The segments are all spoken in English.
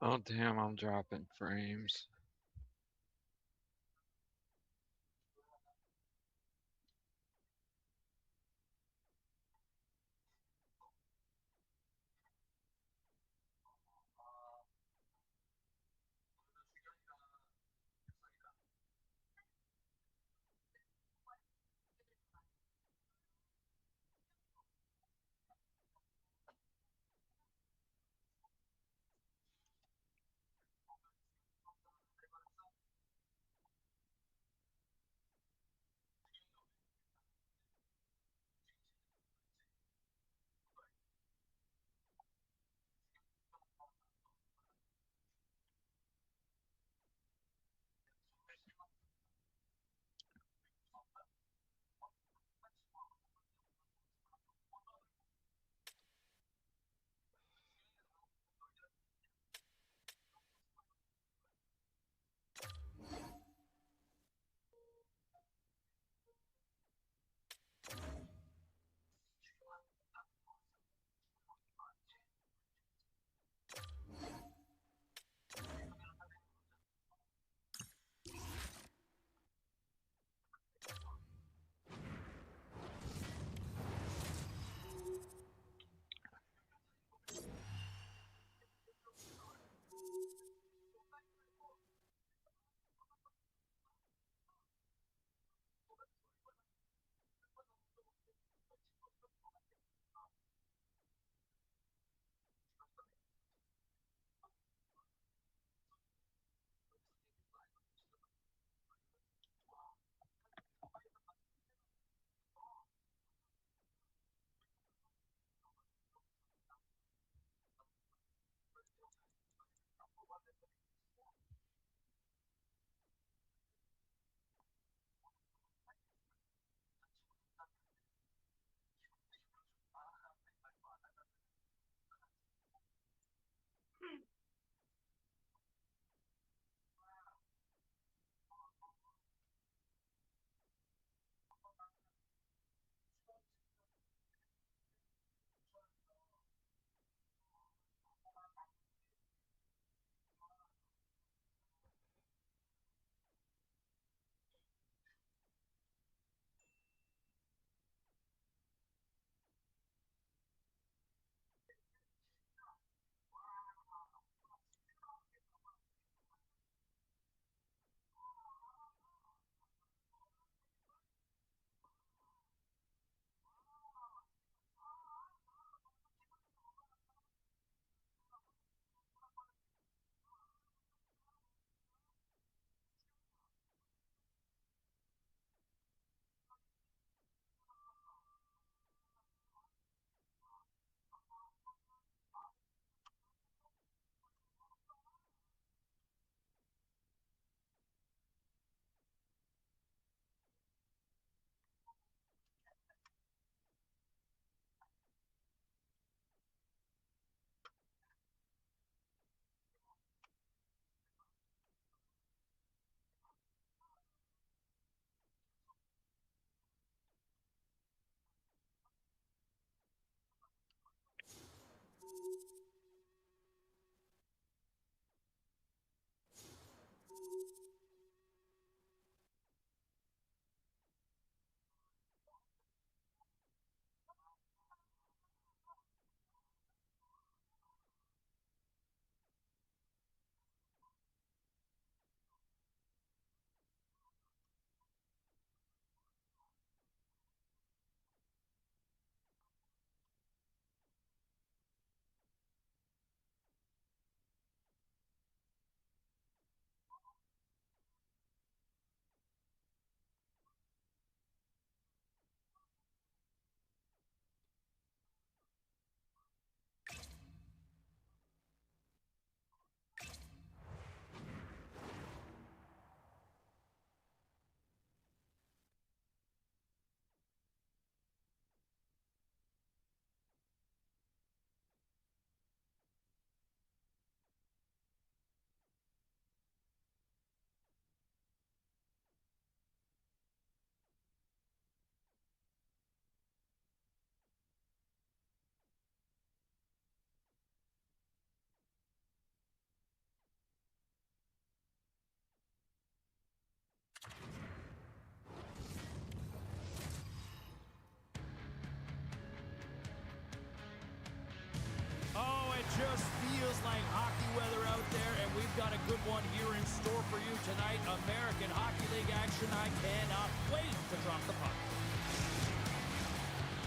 Oh damn, I'm dropping frames. Oh, it just feels like hockey weather out there, and we've got a good one here in store for you tonight. American Hockey League action. I cannot wait to drop the puck.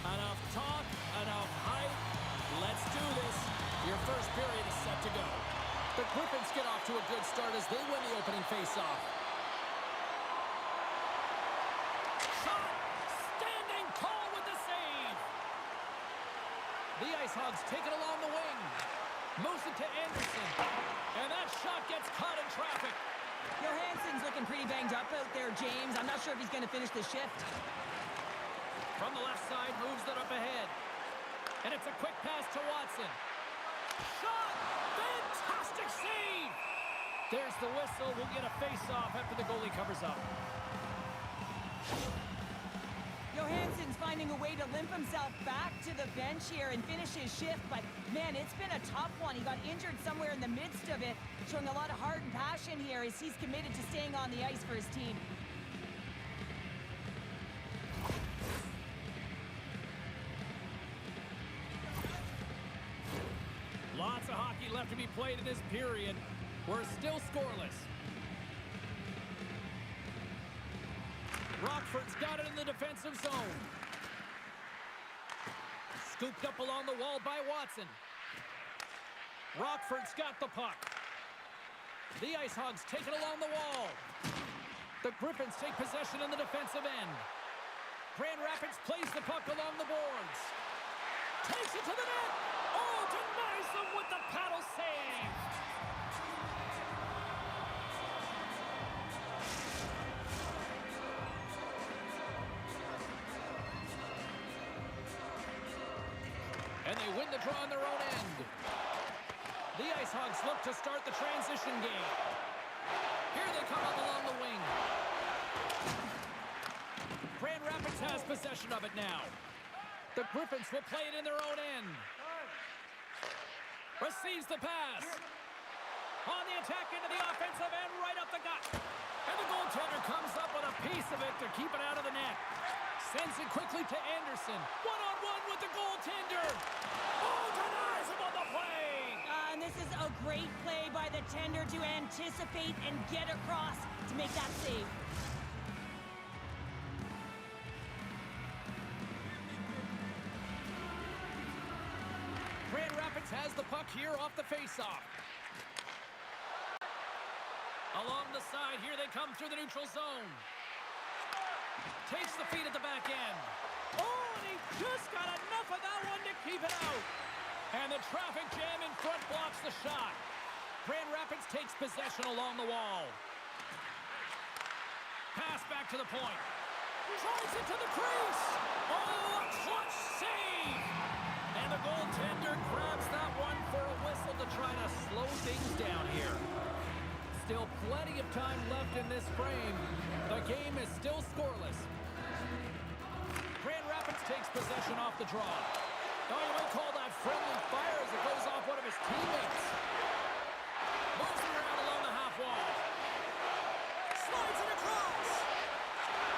Enough talk, enough hype. Let's do this. Your first period is set to go. The Griffins get off to a good start as they win the opening faceoff. Shot! Standing tall with the save! The Ice Hogs take it along the wing. Moves it to Anderson. And that shot gets caught in traffic. Johansson's looking pretty banged up out there, James. I'm not sure if he's going to finish the shift. From the left side, moves it up ahead. And it's a quick pass to Watson. Shot! Fantastic save! There's the whistle. We'll get a face-off after the goalie covers up. Johansson's finding a way to limp himself back to the bench here and finish his shift, but man, it's been a tough one. He got injured somewhere in the midst of it, showing a lot of heart and passion here as he's committed to staying on the ice for his team. Lots of hockey left to be played in this period. We're still scoreless. Rockford's got it in the defensive zone. Scooped up along the wall by Watson. Rockford's got the puck. The Ice Hogs take it along the wall. The Griffins take possession in the defensive end. Grand Rapids plays the puck along the boards. Takes it to the net. Oh, denies them with the paddle save. And they win the draw on their own end. The Ice Hogs look to start the transition game. Here they come up along the wing. Grand Rapids has possession of it now. The Griffins will play it in their own end. Receives the pass. On the attack into the offensive end, right up the gut. And the goaltender comes up with a piece of it to keep it out of the net. Sends it quickly to Anderson. One-on-one with the goaltender. Oh, denies him on the play. And this is a great play by the tender to anticipate and get across to make that save. Grand Rapids has the puck here off the faceoff. Along the side, here they come through the neutral zone. Takes the feed at the back end. Oh, and he just got enough of that one to keep it out. And the traffic jam in front blocks the shot. Grand Rapids takes possession along the wall. Pass back to the point. Drives it to the crease. Oh, a clutch save. And the goaltender grabs that one for a whistle to try to slow things down here. Still plenty of time left in this frame. The game is still scoreless. Grand Rapids takes possession off the draw. Oh, you might call that friendly fire as it goes off one of his teammates. Moves it around along the half wall. Slides it across.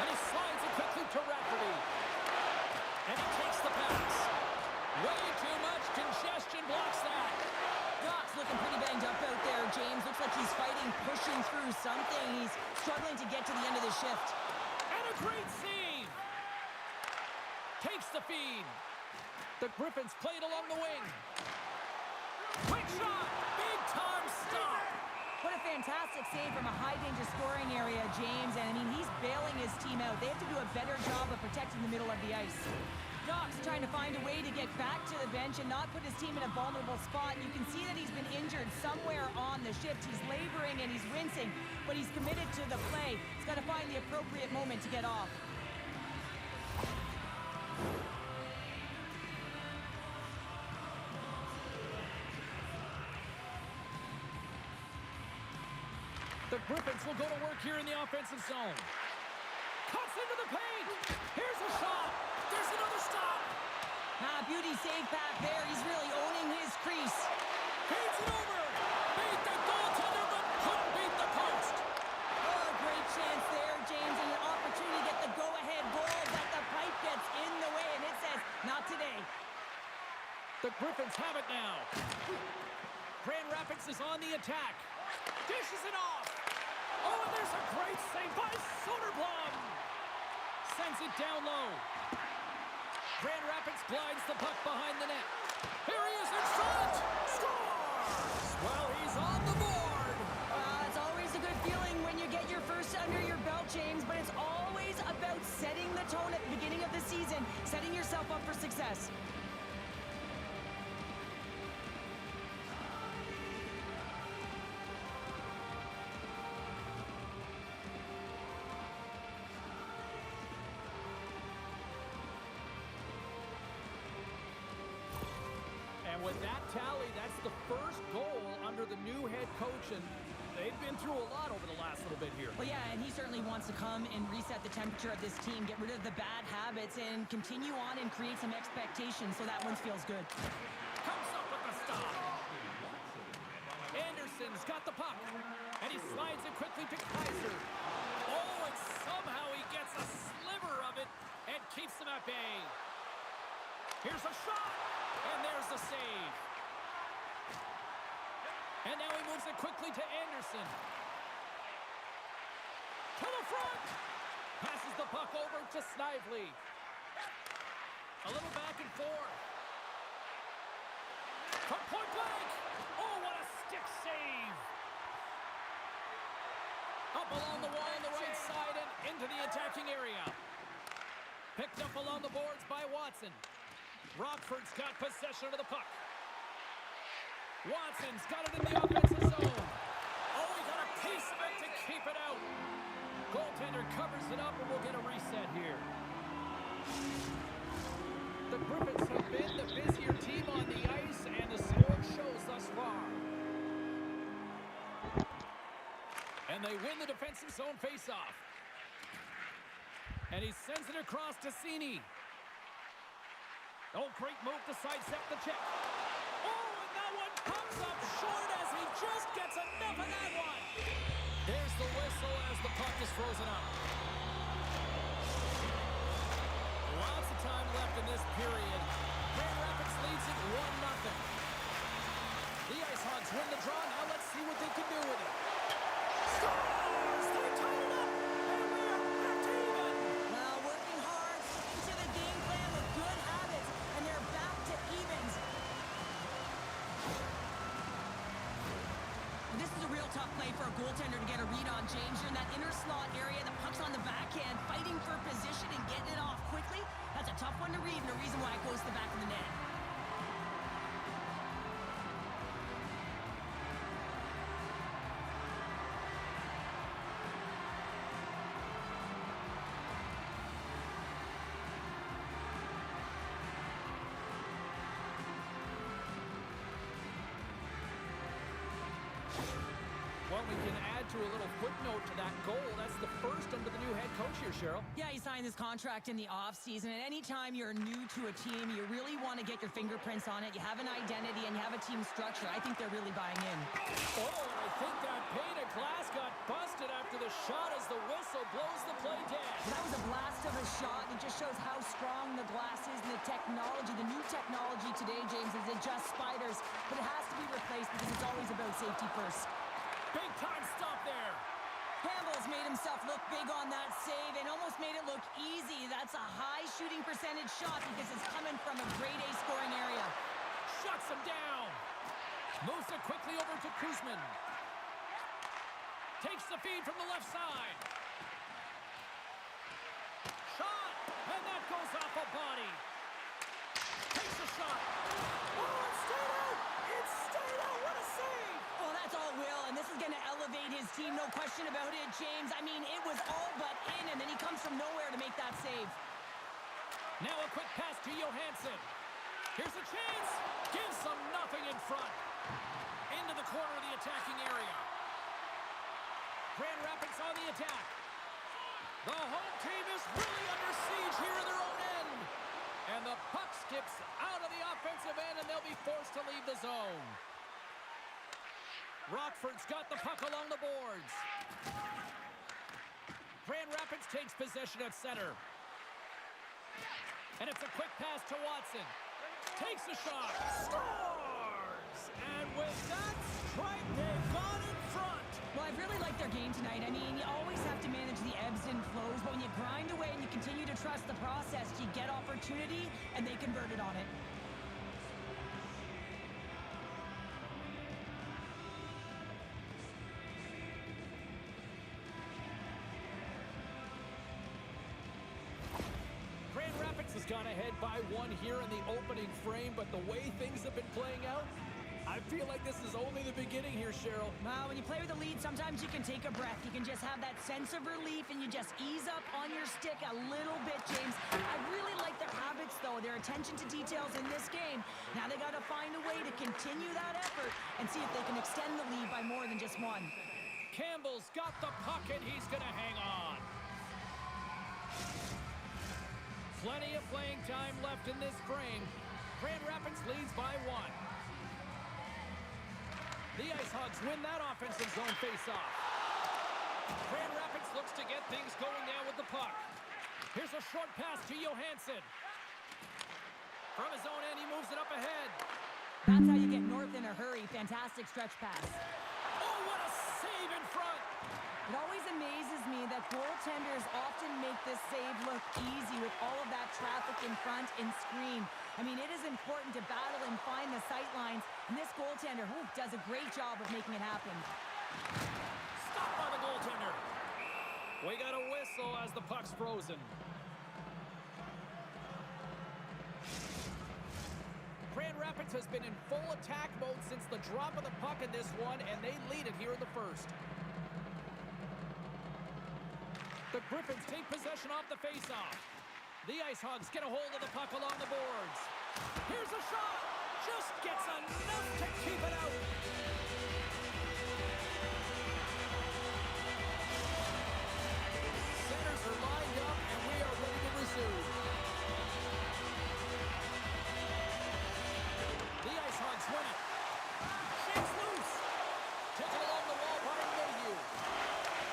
And he slides it quickly to Rafferty. And he takes the pass. Way too much congestion blocks that. Doc's looking pretty banged up out there, James. Looks like he's fighting, pushing through something. He's struggling to get to the end of the shift. And a great save. Takes the feed. The Griffins played along the wing. Quick shot. Big time stop. What a fantastic save from a high-danger scoring area, James. And, I mean, he's bailing his team out. They have to do a better job of protecting the middle of the ice. Doc's trying to find a way to get back to the bench and not put his team in a vulnerable spot. You can see that he's been injured somewhere on the shift. He's laboring and he's wincing, but he's committed to the play. He's got to find the appropriate moment to get off. The Griffins will go to work here in the offensive zone. Cuts into the paint. Here's a shot. There's another stop. Beauty save back there. He's really owning his crease. Feeds it over. Beat the goaltender, but couldn't beat the post. Oh, great chance there, James, and an opportunity to get the go-ahead goal, but the pipe gets in the way, and it says, not today. The Griffins have it now. Grand Rapids is on the attack. Dishes it off. Oh, and there's a great save by Soderblom. Sends it down low. Grand Rapids glides the puck behind the net. Here he is in front. Scores! Well, he's on the board. It's always a good feeling when you get your first under your belt, James, but it's always about setting the tone at the beginning of the season, setting yourself up for success. And with that tally, that's the first goal under the new head coach, and they've been through a lot over the last little bit here. Well, yeah, and he certainly wants to come and reset the temperature of this team, get rid of the bad habits, and continue on and create some expectations, so that one feels good. Comes up with the stop. Anderson's got the puck, and he slides it quickly to Kaiser. Oh, and somehow he gets a sliver of it and keeps them at bay. Here's a shot, and there's the save. And now he moves it quickly to Anderson. To the front. Passes the puck over to Snively. A little back and forth. From point blank. Oh, what a stick save. Up along the wall on the right side and into the attacking area. Picked up along the boards by Watson. Rockford's got possession of the puck. Watson's got it in the offensive zone. Oh, he got a piece of it to keep it out. Goaltender covers it up, and we'll get a reset here. The Griffins have been the busier team on the ice, and the score shows thus far. And they win the defensive zone faceoff. And he sends it across to Cini. Oh, great move to sidestep the check. Oh, and that one comes up short as he just gets enough of that one. There's the whistle as the puck is frozen up. Lots of time left in this period. Grand Rapids leads it 1-0. The Ice Hogs win the draw. Now let's see what they can do with it. Scores! They tie it up, and we are back to even. Well, working hard, sticking to the game plan with good habits, and they're back to evens. This is a real tough play for a goaltender to get a read on, James. You're in that inner slot area, the puck's on the backhand, fighting for position and getting it off quickly. That's a tough one to read, and a reason why it goes to the back of the net. Well, we can add to a little footnote to that goal. That's the first under the new head coach here, Cheryl. Yeah, he signed this contract in the offseason, and anytime you're new to a team, you really want to get your fingerprints on it. You have an identity, and you have a team structure. I think they're really buying in. Oh, and I think that pane of glass got busted after the shot as the whistle blows the play dead. That was a blast of a shot, and it just shows how strong the glass is and the technology. The new technology today, James, is it just spiders, but it has to be replaced because it's always about safety first. Big time stop there. Campbell's made himself look big on that save and almost made it look easy. That's a high shooting percentage shot because it's coming from a grade A scoring area. Shuts him down. Moves it quickly over to Kuzman. Takes the feed from the left side. Shot, and that goes off a body. Takes a shot. Oh, it stayed out. It stayed out. What a save. Oh, that's all Will, and this is going to elevate his team, no question about it, James. I mean, it was all but in, and then he comes from nowhere to make that save. Now a quick pass to Johansson. Here's a chance. Gives them nothing in front. Into the corner of the attacking area. Grand Rapids on the attack. The home team is really under siege here in their own end. And the puck skips out of the offensive end, and they'll be forced to leave the zone. Rockford's got the puck along the boards. Grand Rapids takes possession at center. And it's a quick pass to Watson. Takes a shot. Scores! And with that strike, they've gone in front. Well, I've really liked their game tonight. I mean, you always have to manage the ebbs and flows, but when you grind away and you continue to trust the process, you get opportunity, and they converted on it. Grand Rapids has gone ahead by one here in the opening frame, but the way things have been playing out, I feel like this is only the beginning here, Cheryl. Well, when you play with a lead, sometimes you can take a breath. You can just have that sense of relief, and you just ease up on your stick a little bit, James. I really like their habits, though, their attention to details in this game. Now they got to find a way to continue that effort and see if they can extend the lead by more than just one. Campbell's got the puck, and he's going to hang on. Plenty of playing time left in this frame. Grand Rapids leads by one. The Ice Hogs win that offensive zone faceoff. Grand Rapids looks to get things going now with the puck. Here's a short pass to Johansson. From his own end, he moves it up ahead. That's how you get north in a hurry. Fantastic stretch pass. Oh, what a save in front. It always amazes me that goaltenders often make this save look easy with all of that traffic in front and screen. I mean, it is important to battle and find the sight lines, and this goaltender does a great job of making it happen. Stopped by the goaltender. We got a whistle as the puck's frozen. Grand Rapids has been in full attack mode since the drop of the puck in this one, and they lead it here in the first. The Griffins take possession off the faceoff. The Ice Hogs get a hold of the puck along the boards. Here's a shot. Just gets enough to keep it out. Centers are lined up, and we are ready to resume. The Ice Hogs win it. Shakes loose. Taken along the wall by Mayhew.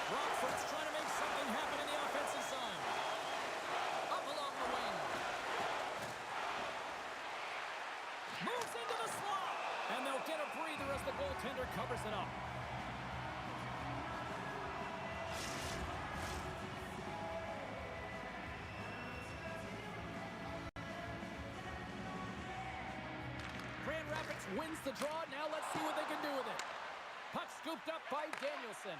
Rockford's trying to make something happen in the offensive zone. Up along the wing. Moves into the slot. And they'll get a breather as the goaltender covers it up. Grand Rapids wins the draw. Now let's see what they can do with it. Puck scooped up by Danielson.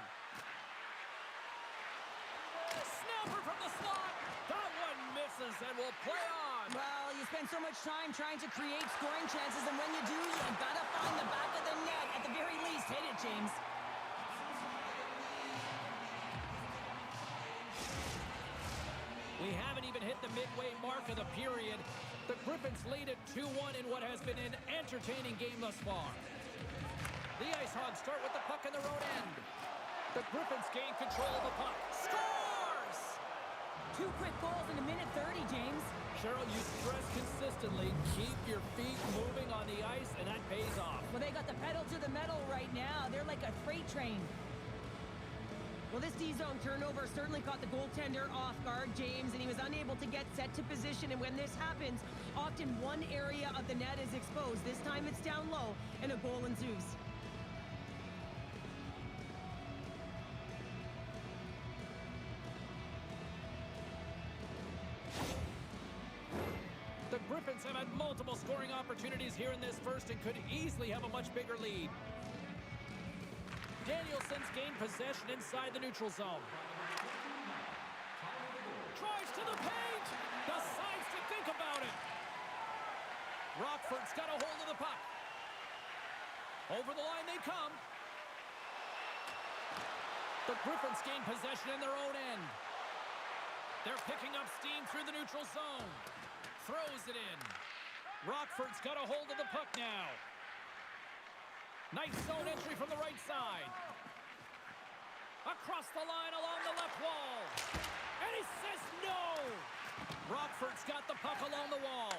Snapper from the slot. That one misses and will play on. Well, you spend so much time trying to create scoring chances, and when you do, you gotta find the back of the net. At the very least, hit it, James. We haven't even hit the midway mark of the period. The Griffins lead at 2-1 in what has been an entertaining game thus far. The Ice Hogs start with the puck in their own end. The Griffins gain control of the puck. Scores! 2 quick goals in a minute 30, James. Cheryl, you stress consistently, keep your feet moving on the ice, and that pays off. Well, they got the pedal to the metal right now. They're like a freight train. Well, this D-zone turnover certainly caught the goaltender off guard, James, and he was unable to get set to position. And when this happens, often one area of the net is exposed. This time it's down low, and a goal ensues. The Griffins have had multiple scoring opportunities here in this first and could easily have a much bigger lead. Danielson's gained possession inside the neutral zone. Drives to the paint. Decides to think about it. Rockford's got a hold of the puck. Over the line they come. The Griffins gain possession in their own end. They're picking up steam through the neutral zone. Throws it in. Rockford's got a hold of the puck now. Nice zone entry from the right side. Across the line along the left wall. And he says no! Rockford's got the puck along the wall.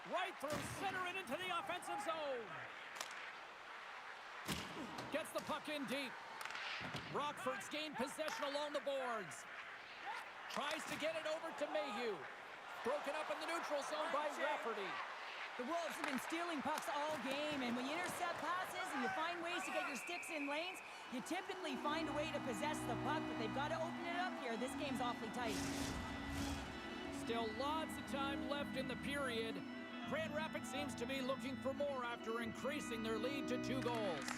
Right through center and into the offensive zone. Gets the puck in deep. Rockford's gained possession along the boards. Tries to get it over to Mayhew. Broken up in the neutral zone by Rafferty. The Wolves have been stealing pucks all game, and when you intercept passes and you find ways to get your sticks in lanes, you typically find a way to possess the puck, but they've got to open it up here. This game's awfully tight. Still lots of time left in the period. Grand Rapids seems to be looking for more after increasing their lead to 2 goals.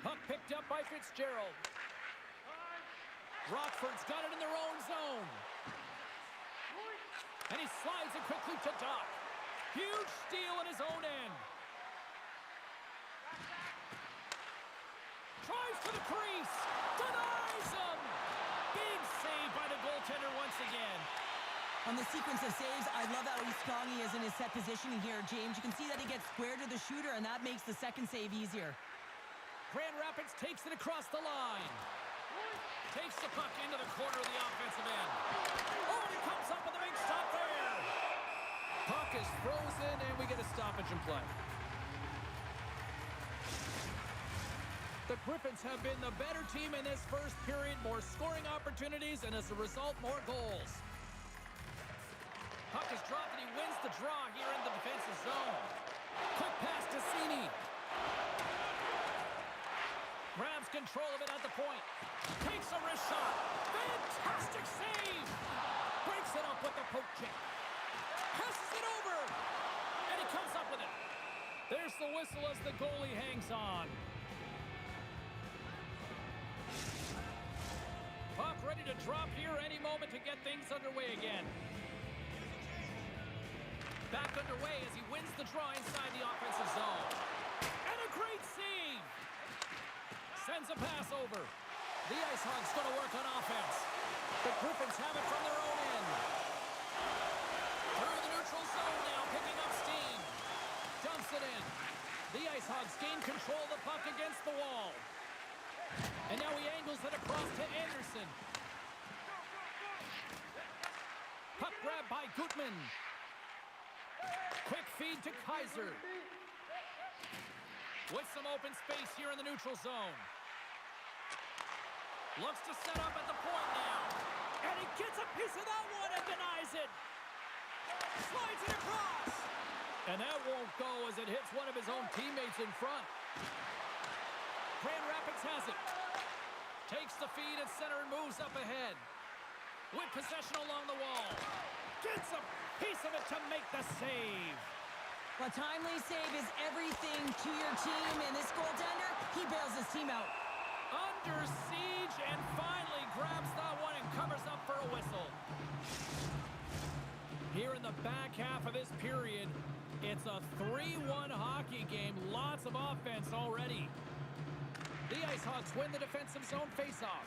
Puck picked up by Fitzgerald. Rockford's got it in their own zone. And he slides it quickly to Doc. Huge steal in his own end. Tries to the crease. Denies him. Big save by the goaltender once again. On the sequence of saves, I love how strong he is in his set positioning here, James. You can see that he gets square to the shooter, and that makes the second save easier. Grand Rapids takes it across the line. Takes the puck into the corner of the offensive end. Oh, and he comes up with a big stop there. Puck is frozen, and we get a stoppage in play. The Griffins have been the better team in this first period. More scoring opportunities, and as a result, more goals. Puck is dropped, and he wins the draw here in the defensive zone. Quick pass to Cini. Grabs control of it at the point. Takes a wrist shot. Fantastic save. Breaks it up with the poke check. Passes it over. And he comes up with it. There's the whistle as the goalie hangs on. Puck ready to drop here any moment to get things underway again. Back underway as he wins the draw inside the offensive zone. And a great save. Sends a pass over. The Ice Hogs going to work on offense. The Griffins have it from their own end. Through the neutral zone now, picking up steam. Dumps it in. The Ice Hogs gain control of the puck against the wall. And now he angles it across to Anderson. Puck grab by Gutman. Quick feed to Kaiser. With some open space here in the neutral zone. Looks to set up at the point now. And he gets a piece of that one and denies it. Slides it across. And that won't go as it hits one of his own teammates in front. Grand Rapids has it. Takes the feed at center and moves up ahead. With possession along the wall. Gets a piece of it to make the save. A timely save is everything to your team, and this goaltender, he bails his team out. Under siege and finally grabs that one and covers up for a whistle. Here in the back half of this period, it's a 3-1 hockey game. Lots of offense already. The Ice Hogs win the defensive zone faceoff.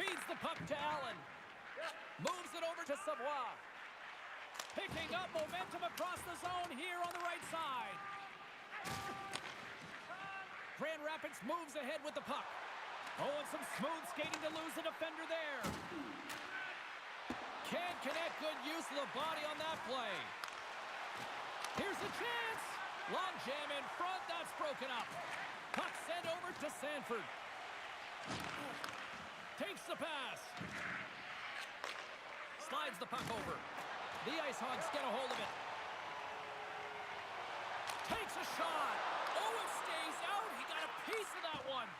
Feeds the puck to Allen. Moves it over to Savoie. Picking up momentum across the zone here on the right side. Grand Rapids moves ahead with the puck. Oh, and some smooth skating to lose the defender there. Can't connect. Good use of the body on that play. Here's a chance. Long jam in front. That's broken up. Puck sent over to Sanford. Takes the pass. Slides the puck over. The Ice Hogs get a hold of it. Takes a shot. Oh, it stays out. He got a piece of that one.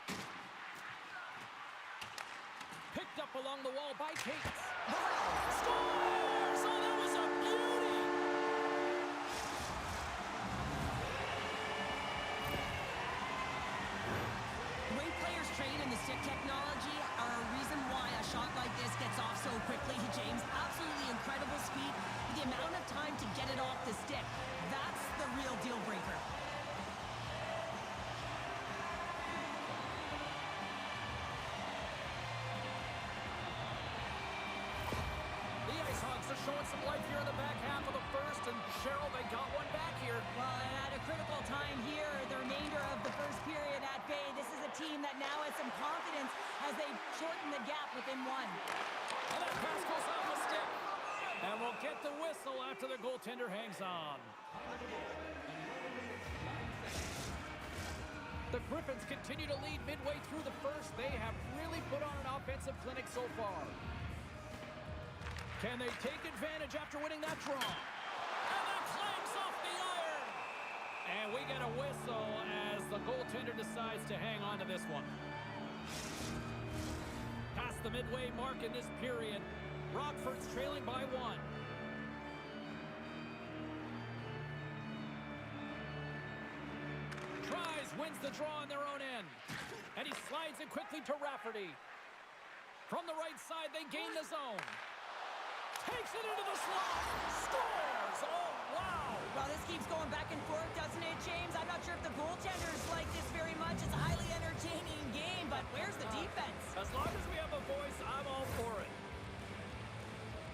Picked up along the wall by Cates. Scores! Oh, that was a beauty! The way players train in the stick technology are a reason why a shot like this gets off so quickly, James. Absolutely incredible speed. The amount of time to get it off the stick, that's the real deal breaker. The Ice Hogs are showing some life here in the back half of the first, and Cheryl, they got one back here. Well, and at a critical time here, the remainder of the first period at bay, this is a team that now has some confidence as they shorten the gap within one. And that pass goes off the stick. And we'll get the whistle after the goaltender hangs on. The Griffins continue to lead midway through the first. They have really put on an offensive clinic so far. Can they take advantage after winning that draw? And that clangs off the iron. And we get a whistle as the goaltender decides to hang on to this one. Past the midway mark in this period, Rockford's trailing by 1. Tries, wins the draw on their own end. And he slides it quickly to Rafferty. From the right side, they gain the zone. Takes it into the slot. Scores! Oh, wow! Well, this keeps going back and forth, doesn't it, James? I'm not sure if the goaltenders like this very much. It's a highly entertaining game, but where's the defense? As long as we have a voice, I'm all for it.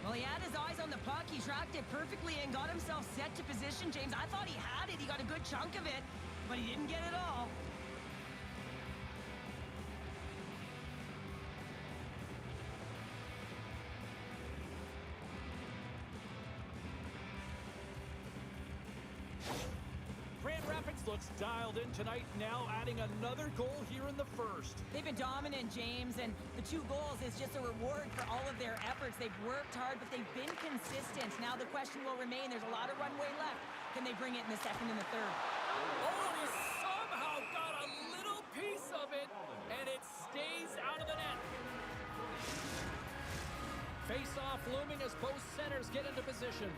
Well, he had his eyes on the puck. He tracked it perfectly and got himself set to position, James. I thought he had it. He got a good chunk of it, but he didn't get it all. Grand Rapids looks dialed in tonight, now adding another goal here in the first. They've been dominant, James, and the 2 goals is just a reward for all of their efforts. They've worked hard, but they've been consistent. Now the question will remain, there's a lot of runway left. Can they bring it in the second and the third? Oh, he somehow got a little piece of it, and it stays out of the net. Face-off looming as both centers get into position.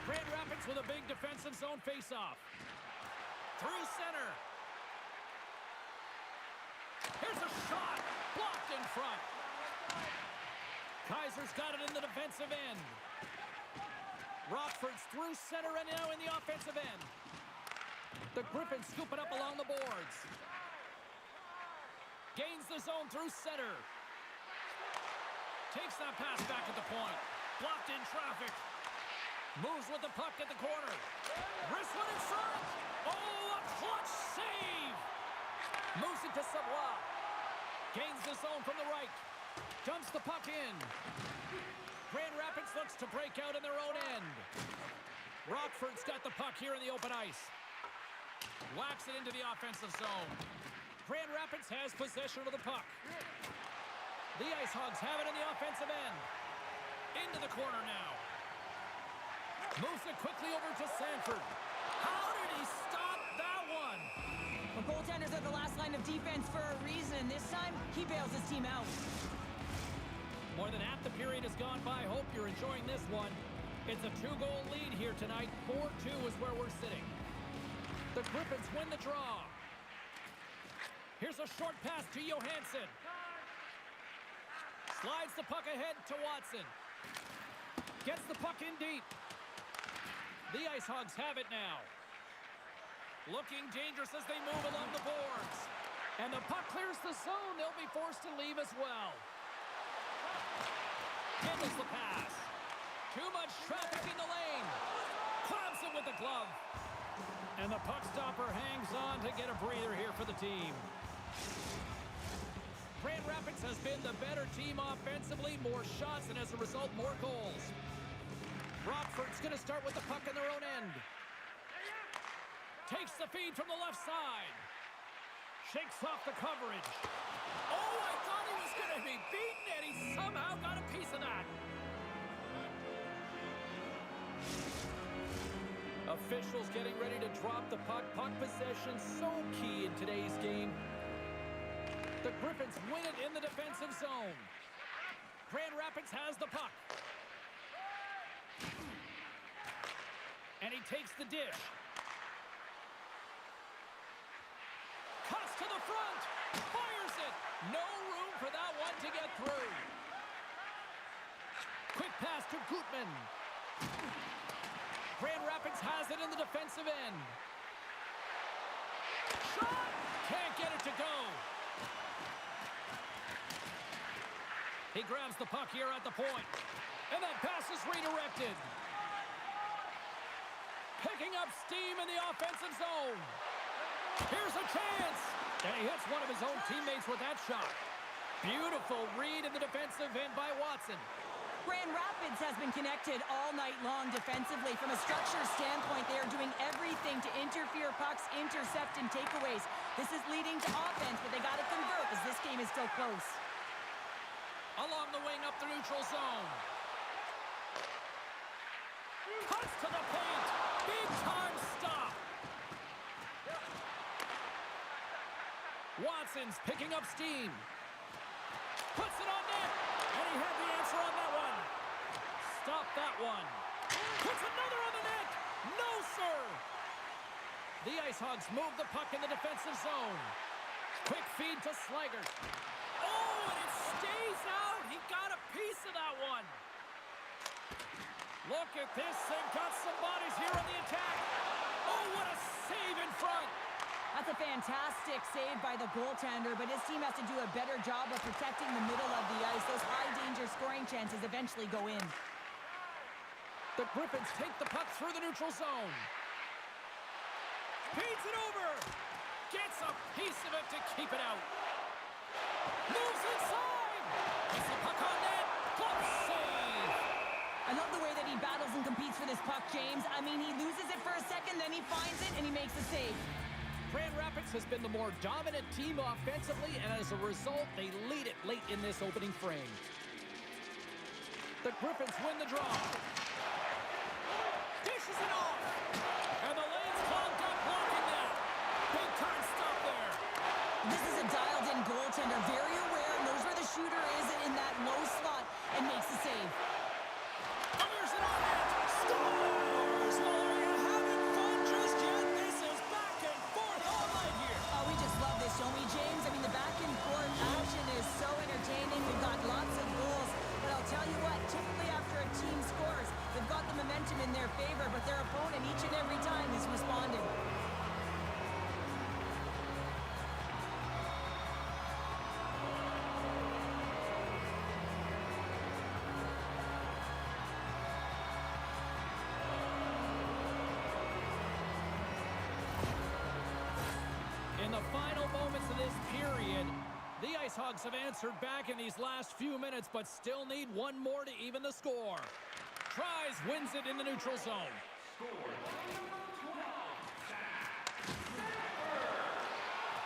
Grand Rapids with a big defensive zone face-off. Through center. Here's a shot. Blocked in front. Kaiser's got it in the defensive end. Rockford's through center and now in the offensive end. The Griffins scoop it up along the boards. Gains the zone through center. Takes that pass back at the point. Blocked in traffic. Moves with the puck at the corner. Wrist one in front. Oh, a clutch save. Moves it to Savoie. Gains the zone from the right. Dumps the puck in. Grand Rapids looks to break out in their own end. Rockford's got the puck here in the open ice. Whacks it into the offensive zone. Grand Rapids has possession of the puck. The Ice Hogs have it in the offensive end. Into the corner now. Moves it quickly over to Sanford. How did he stop that one? Well, goaltenders are the last line of defense for a reason. This time, he bails his team out. More than half the period has gone by. Hope you're enjoying this one. It's a 2-goal lead here tonight. 4-2 is where we're sitting. The Griffins win the draw. Here's a short pass to Johansson. Slides the puck ahead to Watson. Gets the puck in deep. The Ice Hogs have it now. Looking dangerous as they move along the boards. And the puck clears the zone. They'll be forced to leave as well. Handles the pass. Too much traffic in the lane. Claps it with the glove. And the puck stopper hangs on to get a breather here for the team. Grand Rapids has been the better team offensively, more shots, and as a result, more goals. Rockford's going to start with the puck in their own end. Takes the feed from the left side. Shakes off the coverage. Oh, I thought he was going to be beaten, and he somehow got a piece of that. Officials getting ready to drop the puck. Puck possession so key in today's game. The Griffins win it in the defensive zone. Grand Rapids has the puck. And he takes the dish. Cuts to the front. Fires it. No room for that one to get through. Quick pass to Gutman. Grand Rapids has it in the defensive end. Shot! Can't get it to go. He grabs the puck here at the point. And that pass is redirected. Picking up steam in the offensive zone. Here's a chance. And he hits one of his own teammates with that shot. Beautiful read in the defensive end by Watson. Grand Rapids has been connected all night long defensively. From a structure standpoint, they are doing everything to interfere pucks, intercept, and takeaways. This is leading to offense, but they got to convert as this game is still close. Along the wing up the neutral zone. Cuts to the paint. Big time stop. Watson's picking up steam. Puts it on net. And he had the answer on that one. Stop that one. Puts another on the net. No, sir. The Ice Hogs move the puck in the defensive zone. Quick feed to Slaggert. Oh, and it stays out. He got a piece of that one. Look at this. They've got some bodies here on the attack. Oh, what a save in front. That's a fantastic save by the goaltender, but his team has to do a better job of protecting the middle of the ice. Those high-danger scoring chances eventually go in. The Griffins take the puck through the neutral zone. Feeds it over. Gets a piece of it to keep it out. Moves inside. Gets the puck on net. Glove save. I love the way that he battles and competes for this puck, James. I mean, he loses it for a second, then he finds it, and he makes the save. Grand Rapids has been the more dominant team offensively, and as a result, they lead it late in this opening frame. The Griffins win the draw. Dishes it off. And the lane's clogged up, blocking that. Big time stop there. This is a dialed-in goaltender, very aware, knows where the shooter is in that low slot, and makes the save. Fires it on net. Scores! Oh, are you having fun just yet? This is back and forth all night here. Oh, we just love this, don't we, James? I mean, the back-and-forth action is so entertaining. We've got lots of goals. But I'll tell you what, typically after a team scores, they've got the momentum in their favor, but their opponent each and every time is responding. In the final moments of this period, the Ice Hogs have answered back in these last few minutes, but still need one more to even the score. Tries, wins it in the neutral zone.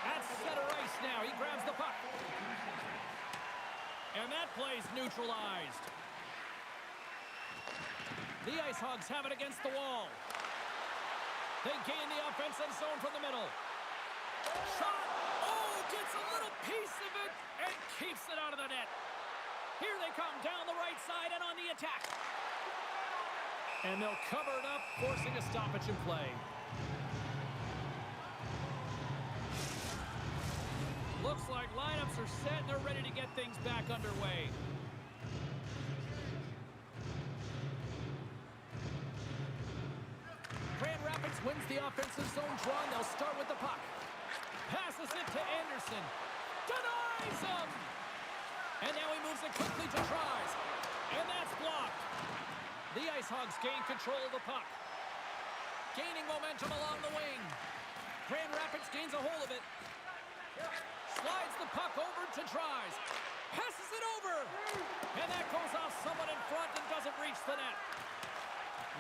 At center ice now, he grabs the puck. And that play's neutralized. The Ice Hogs have it against the wall. They gain the offensive zone from the middle. Shot! Oh, gets a little piece of it and keeps it out of the net. Here they come down the right side and on the attack. And they'll cover it up, forcing a stoppage in play. Looks like lineups are set and they're ready to get things back underway. Grand Rapids wins the offensive zone draw, and they'll start with the puck. Passes it to Anderson. Denies him! And now he moves it quickly to tries. And that's blocked. The Ice Hogs gain control of the puck. Gaining momentum along the wing. Grand Rapids gains a hold of it. Slides the puck over to Tries. Passes it over. And that goes off someone in front and doesn't reach the net.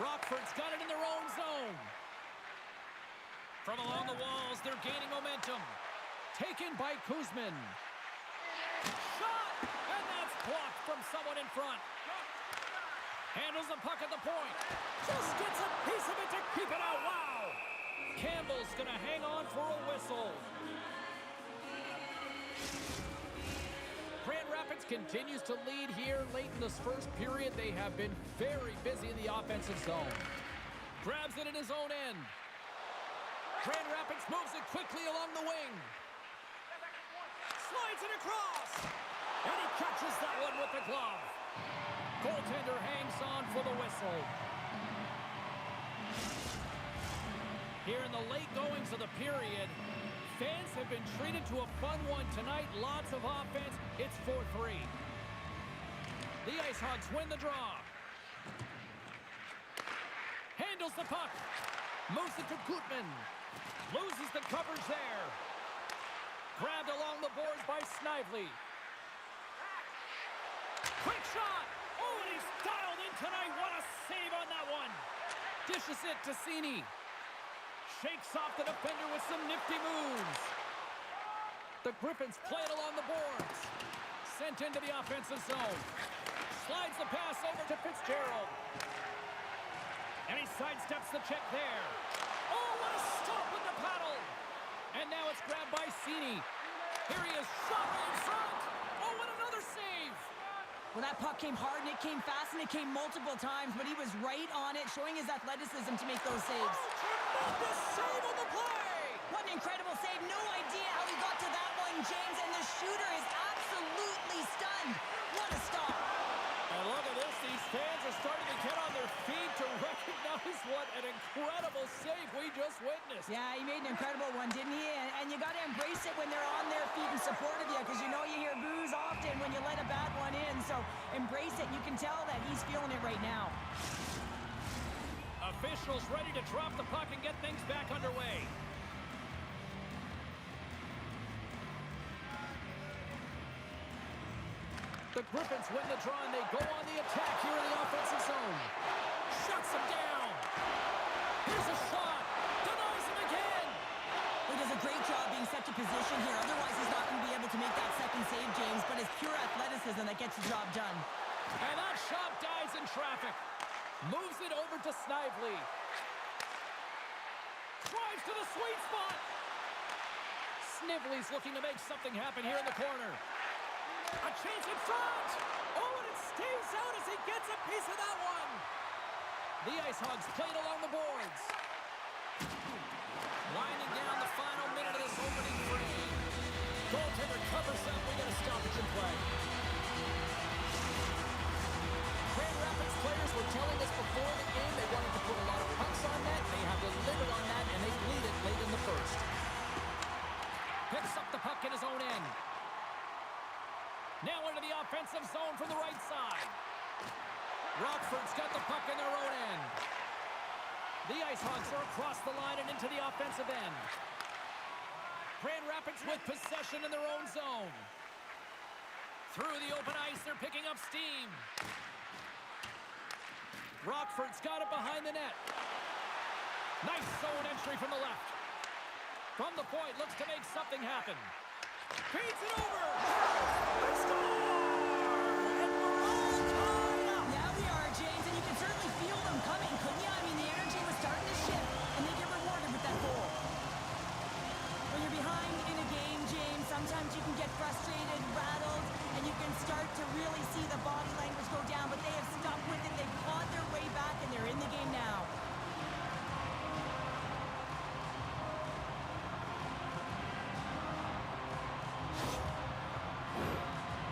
Rockford's got it in their own zone. From along the walls, they're gaining momentum. Taken by Kuzmin. Shot! And that's blocked from someone in front. Handles the puck at the point. Just gets a piece of it to keep it out. Wow! Campbell's going to hang on for a whistle. Grand Rapids continues to lead here late in this first period. They have been very busy in the offensive zone. Grabs it in his own end. Grand Rapids moves it quickly along the wing. Slides it across. And he catches that one with the glove. Goaltender hangs on for the whistle. Here in the late goings of the period, fans have been treated to a fun one tonight. Lots of offense. It's 4-3. The Ice Hogs win the draw. Handles the puck. Moves it to Gutman. Loses the coverage there. Grabbed along the boards by Snively. Quick shot. Oh, and he's dialed in tonight. What a save on that one. Dishes it to Cini. Shakes off the defender with some nifty moves. The Griffins play it along the boards. Sent into the offensive zone. Slides the pass over to Fitzgerald. And he sidesteps the check there. Oh, what a stop with the paddle. And now it's grabbed by Cini. Here he is, shot right in front. Oh, what another save. Well, that puck came hard, and it came fast, and it came multiple times, but he was right on it, showing his athleticism to make those saves. Oh, tremendous save on the play. What an incredible save. No idea how he got to that one, James, and the shooter is absolutely stunned. What a stop. And look at this. These fans are starting to get on their feet to recognize what an incredible save we just witnessed. Yeah, he made an incredible one, didn't he? And you got to embrace it when they're on their feet in support of you, because you know you hear boos often when you let a bad one in. So embrace it. You can tell that he's feeling it right now. Officials ready to drop the puck and get things back underway. The Griffins win the draw, and they go on the attack here in the offensive zone. Shuts him down. Here's a shot. Denies him again. He does a great job being set to position here. Otherwise, he's not going to be able to make that second save, James. But it's pure athleticism that gets the job done. And that shot dies in traffic. Moves it over to Snively. Drives to the sweet spot. Snively's looking to make something happen here in the corner. A chance in front. Oh, and it stays out as he gets a piece of that one. The Ice Hogs played along the boards. Winding down the final minute of this opening frame. Goaltender covers up. We got a stoppage in play. Grand Rapids players were telling us before the game they wanted to put a lot of pucks on that. They have delivered on that, and they lead it late in the first. Picks up the puck in his own end. Now into the offensive zone from the right side. Rockford's got the puck in their own end. The Ice Hogs are across the line and into the offensive end. Grand Rapids with possession in their own zone. Through the open ice, they're picking up steam. Rockford's got it behind the net. Nice zone entry from the left. From the point, looks to make something happen. Feeds it over. They score! And we're all tied up. Yeah, we are, James, and you can certainly feel them coming, couldn't you? I mean, the energy was starting to shift, and they get rewarded with that goal. When you're behind in a game, James, sometimes you can get frustrated, rattled, and you can start to really see the body language go down, but they have stuck with it. They've clawed their way back, and they're in the game now.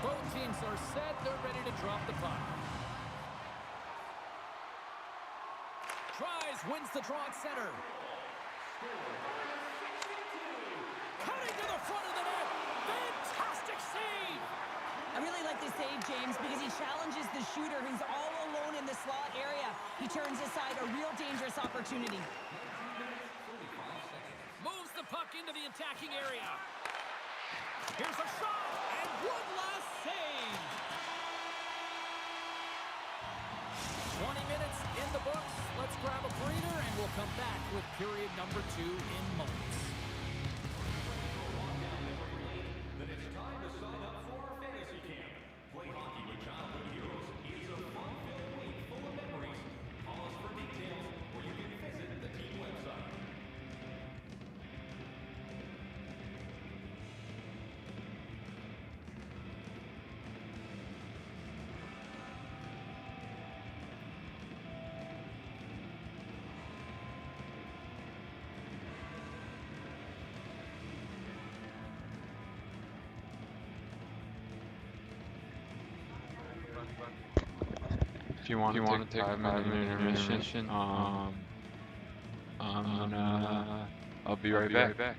Both teams are set. They're ready to drop the puck. Tries, wins the draw at center. Cutting to the front of the net. Fantastic save. I really like this save, James, because he challenges the shooter who's all alone in the slot area. He turns aside a real dangerous opportunity. the attacking area. Here's a shot, and one last save. 20 minutes in the books. Let's grab a breather, and we'll come back with period number 2 in moments. Then it's time to sign up for our fantasy camp. Play hockey with childhood heroes is a fun-filled week full of memories. Call us for details, or you can visit the team website. If you want to take a 5-minute intermission, I'll be right back.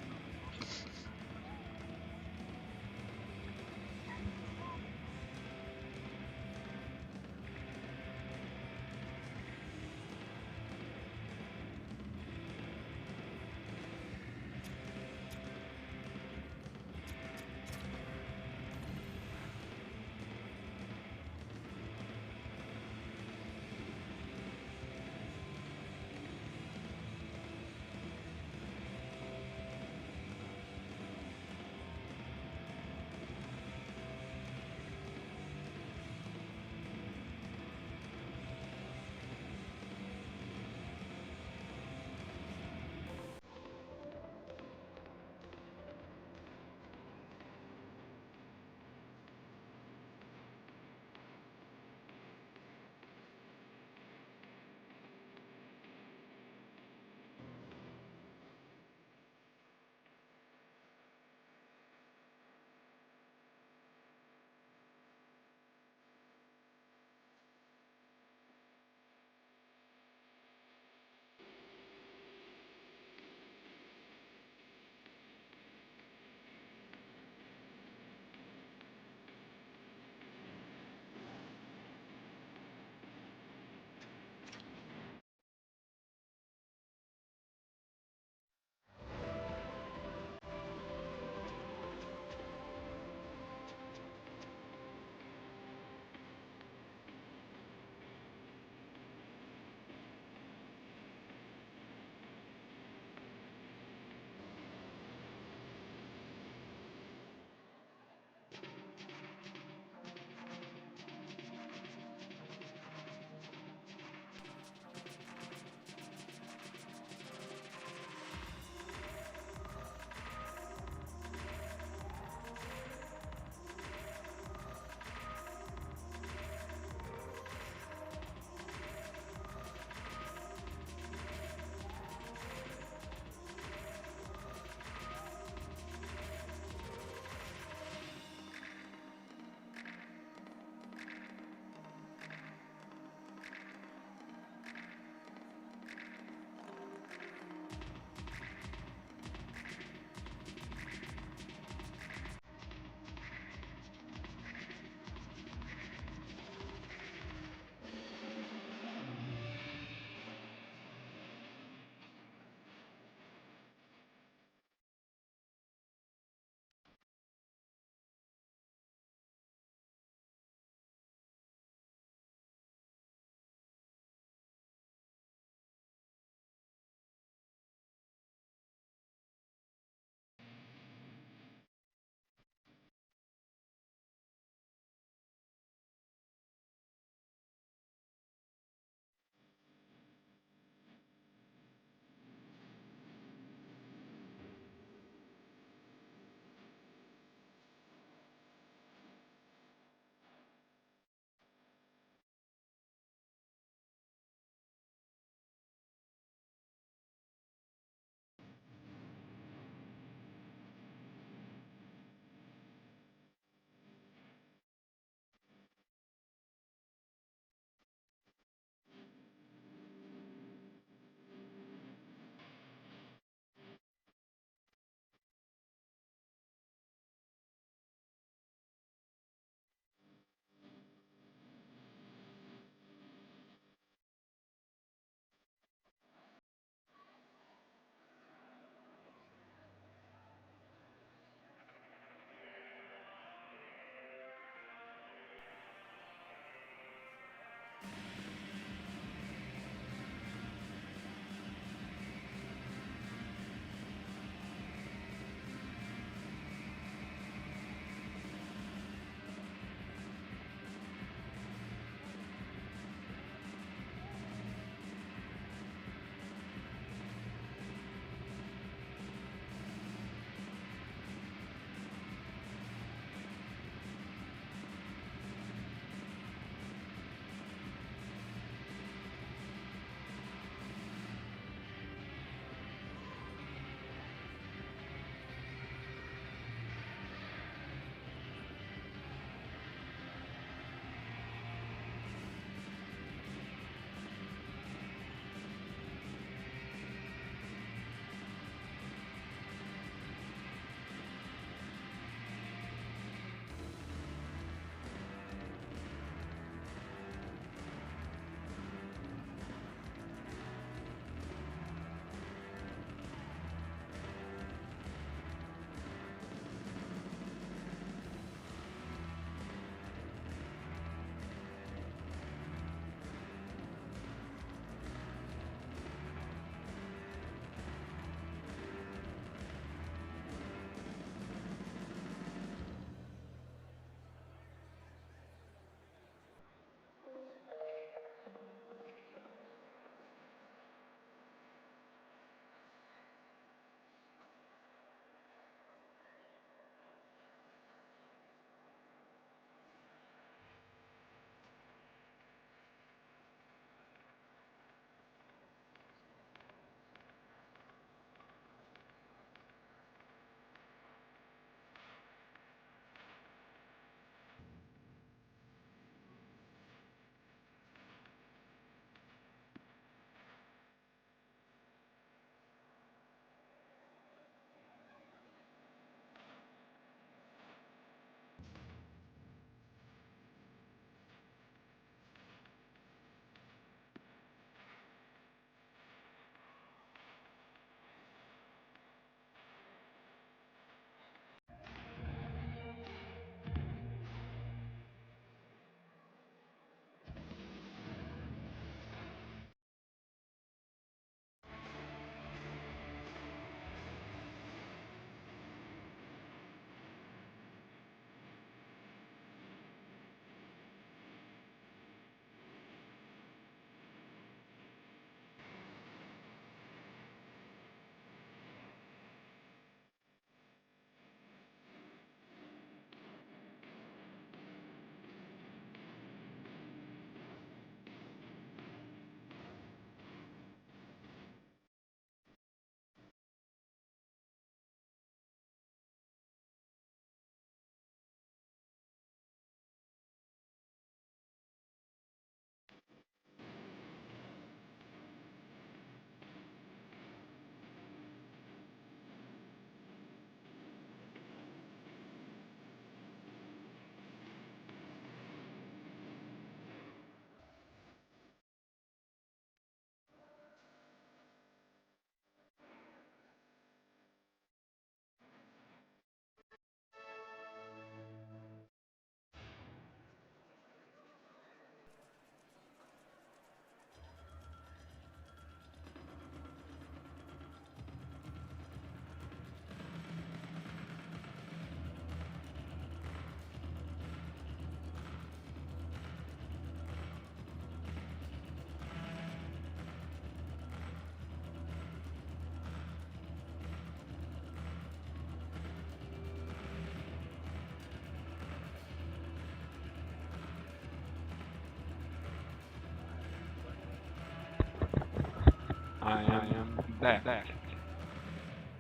I am back.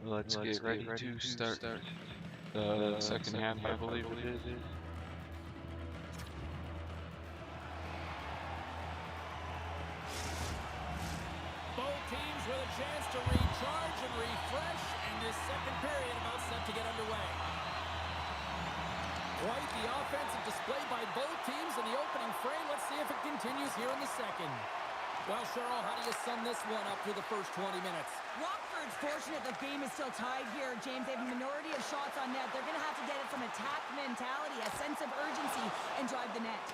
Let's get ready to start the second half, I believe it is. Both teams with a chance to recharge and refresh, and this second period about set to get underway. Quite the offensive display by both teams in the opening frame. Let's see if it continues here in the second. Well, Cheryl, how do you sum this one up through the first 20 minutes? Rockford's fortunate the game is still tied here, James. They have a minority of shots on net. They're going to have to get it some attack mentality, a sense of urgency, and drive the net.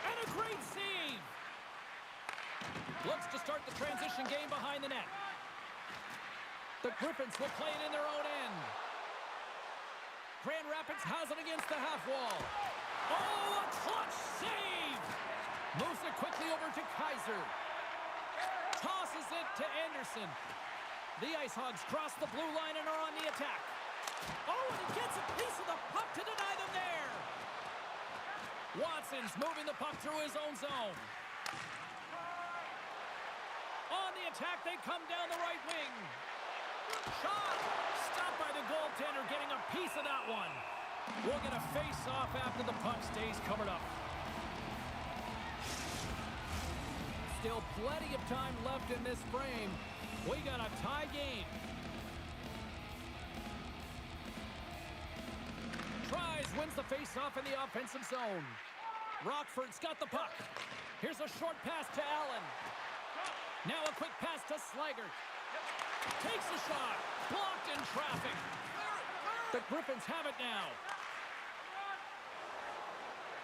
And a great save! Looks to start the transition game behind the net. The Griffins will play it in their own end. Grand Rapids has it against the half wall. Oh, a clutch save! Moves it quickly over to Kaiser. Tosses it to Anderson. The Ice Hogs cross the blue line and are on the attack. Oh, and he gets a piece of the puck to deny them there. Watson's moving the puck through his own zone. On the attack, they come down the right wing. Shot! Stopped by the goaltender, getting a piece of that one. We'll get a face-off after the puck stays covered up. Still plenty of time left in this frame. We got a tie game. Tries, wins the face-off in the offensive zone. Rockford's got the puck. Here's a short pass to Allen. Now a quick pass to Slaggert. Takes the shot. Blocked in traffic. The Griffins have it now.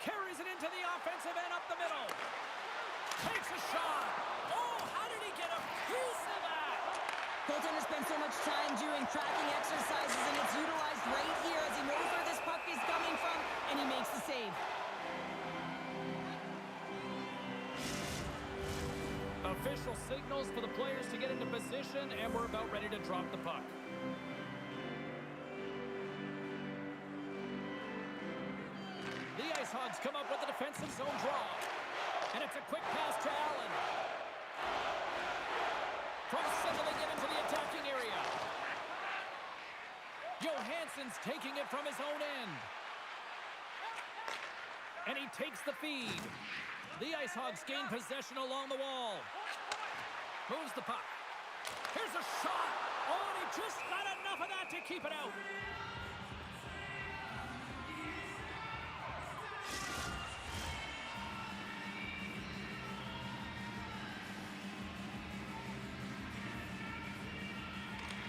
Carries it into the offensive end up the middle. Takes a shot. Oh, how did he get a piece of that? Goaltender spends so much time doing tracking exercises, and it's utilized right here as he knows where this puck is coming from, and he makes the save. Official signals for the players to get into position, and we're about ready to drop the puck. The Ice Hogs come up with a defensive zone draw. And it's a quick pass to Allen. Tries settling it into the attacking area. Johansson's taking it from his own end. And he takes the feed. The Ice Hogs gain possession along the wall. Moves the puck. Here's a shot. Oh, and he just got enough of that to keep it out.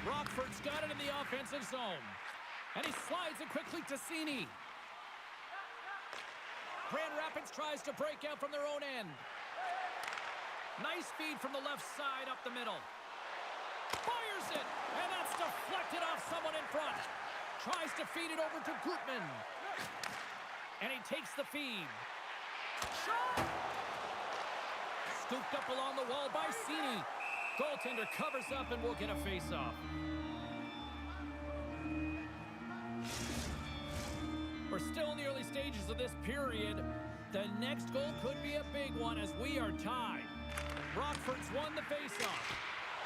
Rockford's got it in the offensive zone. And he slides it quickly to Cini. Grand Rapids tries to break out from their own end. Nice feed from the left side up the middle. Fires it, and that's deflected off someone in front. Tries to feed it over to Gutman. And he takes the feed. Shot! Scooped up along the wall by Cini. Goaltender covers up and we'll get a face-off. We're still in the early stages of this period. The next goal could be a big one as we are tied. Rockford's won the face-off.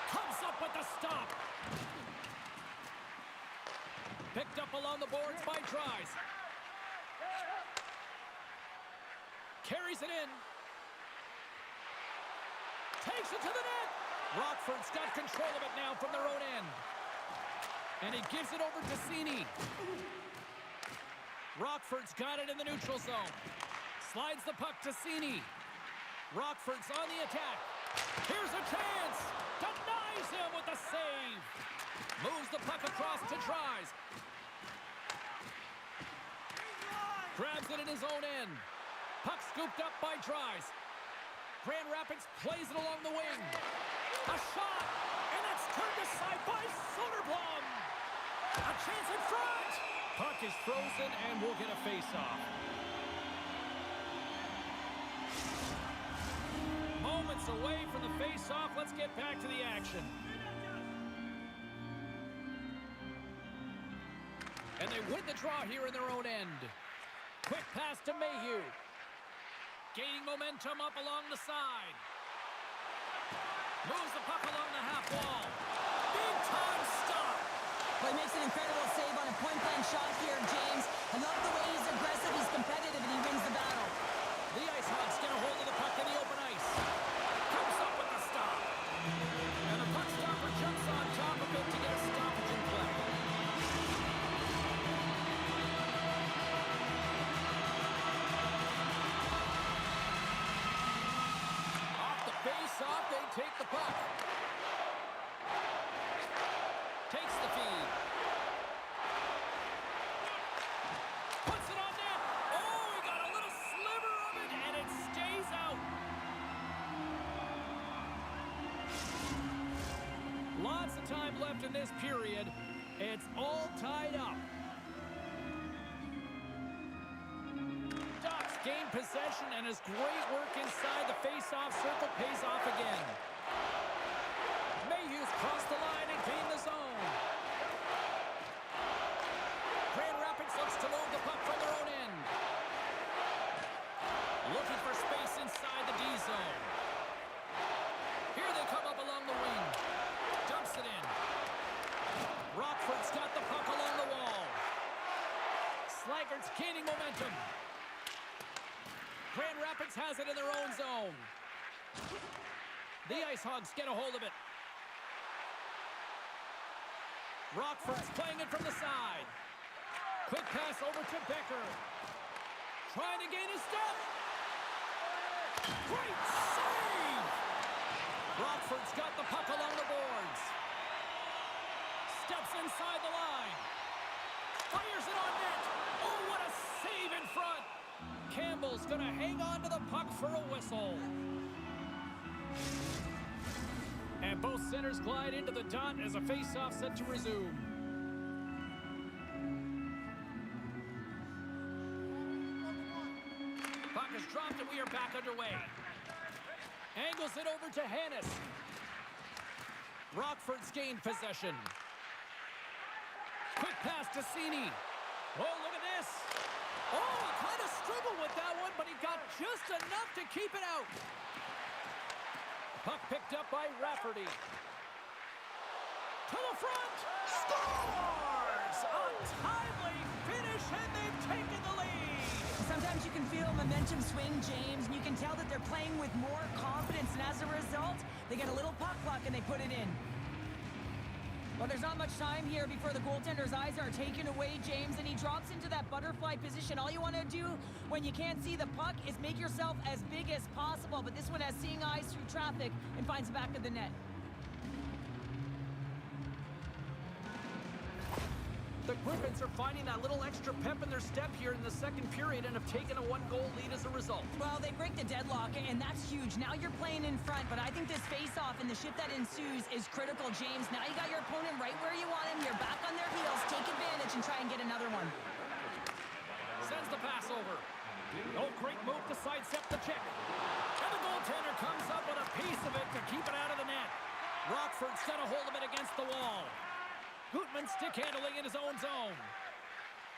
Comes up with the stop. Picked up along the boards by Dries. Carries it in. Takes it to the net. Rockford's got control of it now from their own end. And he gives it over to Cini. Rockford's got it in the neutral zone. Slides the puck to Cini. Rockford's on the attack. Here's a chance. Denies him with the save. Moves the puck across to Dries. Grabs it in his own end. Puck scooped up by Dries. Grand Rapids plays it along the wing. A shot, and that's turned aside by Soderblom. A chance in front. Puck is frozen, and we'll get a face-off. Moments away from the face-off. Let's get back to the action. And they win the draw here in their own end. Quick pass to Mayhew. Gaining momentum up along the side. Moves the puck along the half wall. Big time stop. Well, he makes an incredible save on a point-blank shot here, James. I love the way he's aggressive, he's competitive, and he wins the battle. The Ice Hogs get a hold of the puck in the open ice. Comes up with the stop. And the puck stopper jumps on top of it to get a stoppage in play. Off the face-off, they take the puck. Takes the feed. Puts it on net. Oh, he got a little sliver of it, and it stays out. Lots of time left in this period. It's all tied up. Ducks gain possession, and his great work inside the face-off circle pays off again. Mayhew's crossed the line and gained the zone. Grand Rapids looks to load the puck from their own end. Looking for space inside the D zone. Here they come up along the wing. Dumps it in. Rockford's got the puck along the wall. Slaggart's gaining momentum. Grand Rapids has it in their own zone. The Ice Hogs get a hold of it. Rockford's playing it from the side. Quick pass over to Becker. Trying to gain a step. Great save! Rockford's got the puck along the boards. Steps inside the line. Fires it on net. Oh, what a save in front. Campbell's going to hang on to the puck for a whistle. And both centers glide into the dot as a face-off set to resume. Puck is dropped and we are back underway. Angles it over to Hannes. Rockford's gained possession. Quick pass to Cini. Oh, look at this. Oh, he kind of struggled with that one, but he got just enough to keep it out. Puck picked up by Rafferty. To the front. Scores! A timely finish, and they've taken the lead. Sometimes you can feel momentum swing, James, and you can tell that they're playing with more confidence, and as a result, they get a little puck luck and they put it in. Well, there's not much time here before the goaltender's eyes are taken away, James, and he drops into that butterfly position. All you want to do when you can't see the puck is make yourself as big as possible, but this one has seeing eyes through traffic and finds the back of the net. The Griffins are finding that little extra pep in their step here in the second period and have taken a one-goal lead as a result. Well, they break the deadlock, and that's huge. Now you're playing in front, but I think this face-off and the shift that ensues is critical, James. Now you got your opponent right where you want him. You're back on their heels. Take advantage and try and get another one. Sends the pass over. Oh, great move to sidestep the check. And the goaltender comes up with a piece of it to keep it out of the net. Rockford's got a hold of it against the wall. Gutman stick handling in his own zone.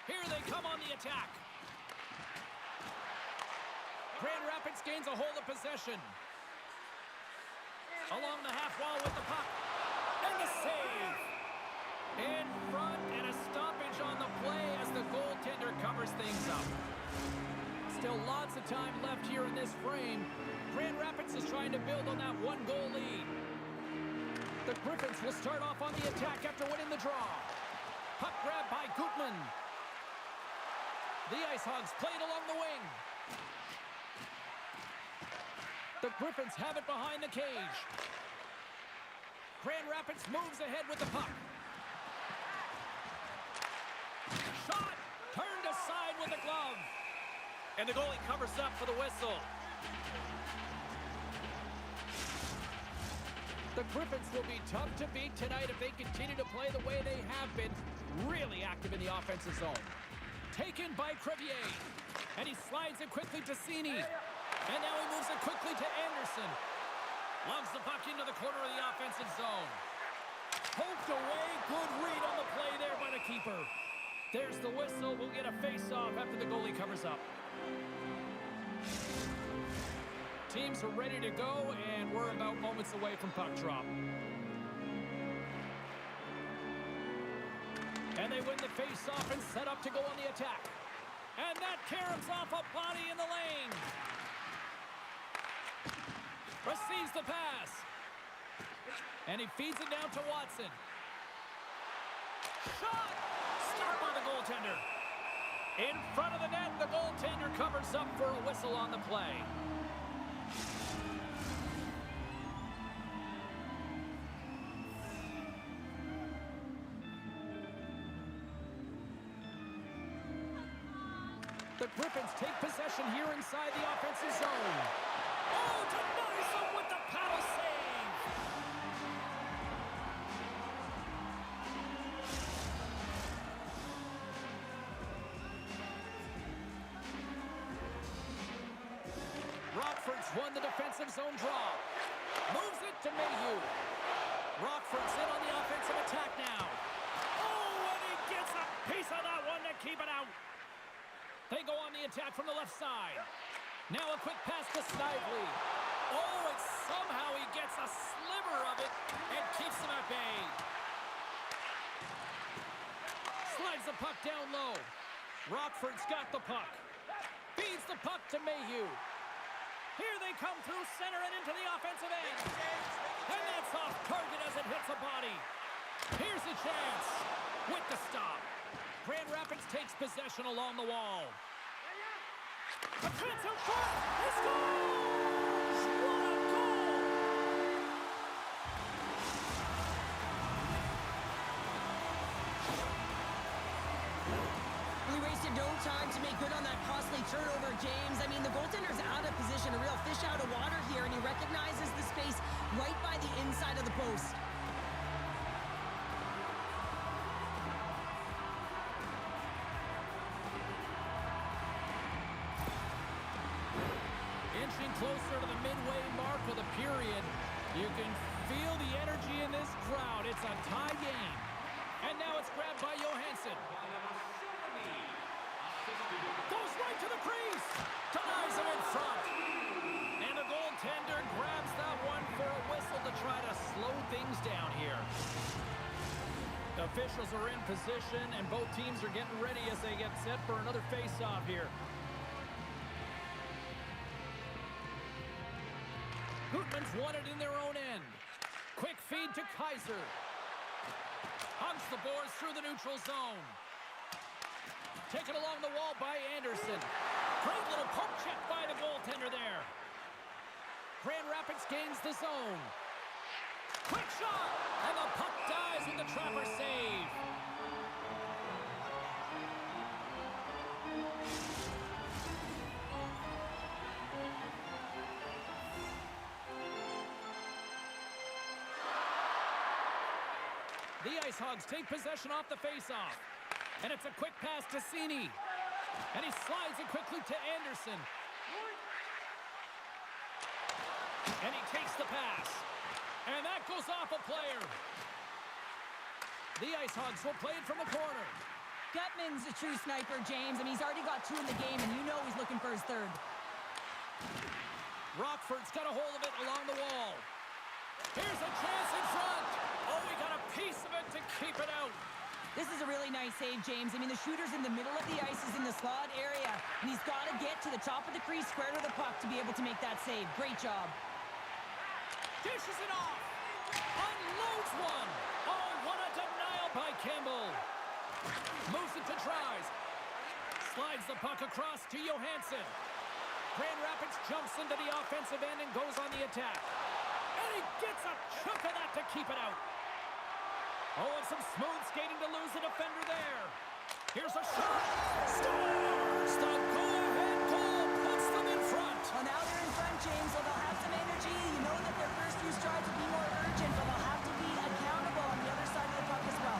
Here they come on the attack. Grand Rapids gains a hold of possession. Along the half wall with the puck. And the save. In front and a stoppage on the play as the goaltender covers things up. Still lots of time left here in this frame. Grand Rapids is trying to build on that one-goal lead. The Griffins will start off on the attack after winning the draw. Puck grab by Gutman. The Ice Hogs played along the wing. The Griffins have it behind the cage. Grand Rapids moves ahead with the puck. Shot! Turned aside with the glove. And the goalie covers up for the whistle. The Griffins will be tough to beat tonight if they continue to play the way they have been, really active in the offensive zone. Taken by Crevier, and he slides it quickly to Cini. And now he moves it quickly to Anderson. Lugs the puck into the corner of the offensive zone. Poked away, good read on the play there by the keeper. There's the whistle. We'll get a face-off after the goalie covers up. teams are ready to go, and we're about moments away from puck drop. And they win the face-off and set up to go on the attack. And that caroms off a body in the lane. Receives the pass. And he feeds it down to Watson. Shot! Stop by the goaltender. In front of the net, the goaltender covers up for a whistle on the play. The Griffins take possession here inside the offensive zone. Oh, denies him with the paddle save. Rockford's won the defensive zone draw. Moves it to Mayhew. Rockford's in on the offensive attack now. Oh, and he gets a piece of that one to keep it out. They go on the attack from the left side. Now a quick pass to Snively. Oh, and somehow he gets a sliver of it and keeps them at bay. Slides the puck down low. Rockford's got the puck. Feeds the puck to Mayhew. Here they come through center and into the offensive end. And that's off target as it hits a body. Here's a chance with the stop. Grand Rapids takes possession along the wall. A chance out front! He scores! What a goal! We wasted no time to make good on that costly turnover, James. I mean, the goaltender's out of position, a real fish out of water here, and he recognizes the space right by the inside of the post. Closer to the midway mark of the period. You can feel the energy in this crowd. It's a tie game. And now it's grabbed by Johansson. Goes right to the crease. Denies him in front. And the goaltender grabs that one for a whistle to try to slow things down here. The officials are in position, and both teams are getting ready as they get set for another face-off here. Gutman's won it in their own end. Quick feed to Kaiser. Hunts the boards through the neutral zone. Taken along the wall by Anderson. Great little poke check by the goaltender there. Grand Rapids gains the zone. Quick shot! And the puck dies with the trapper save. The Ice Hogs take possession off the faceoff. And it's a quick pass to Cini. And he slides it quickly to Anderson. And he takes the pass. And that goes off a player. The Ice Hogs will play it from the corner. Gutman's a true sniper, James. I mean, he's already got 2 in the game, and you know he's looking for his 3rd. Rockford's got a hold of it along the wall. Here's a chance in front. Oh, we got a piece of it to keep it out. This is a really nice save, James. I mean, the shooter's in the middle of the ice. He's in the slot area, and he's got to get to the top of the crease, square to the puck, to be able to make that save. Great job. Dishes it off. Unloads one. Oh, what a denial by Campbell. Moves it to tries. Slides the puck across to Johansson. Grand Rapids jumps into the offensive end and goes on the attack. And he gets a chunk of that to keep it out. Oh, and some smooth skating to lose the defender there. Here's a shot. Scores! The go-ahead goal puts them in front. Well, now they're in front, James, so they'll have some energy. You know that their first few strides will be more urgent, but they'll have to be accountable on the other side of the puck as well.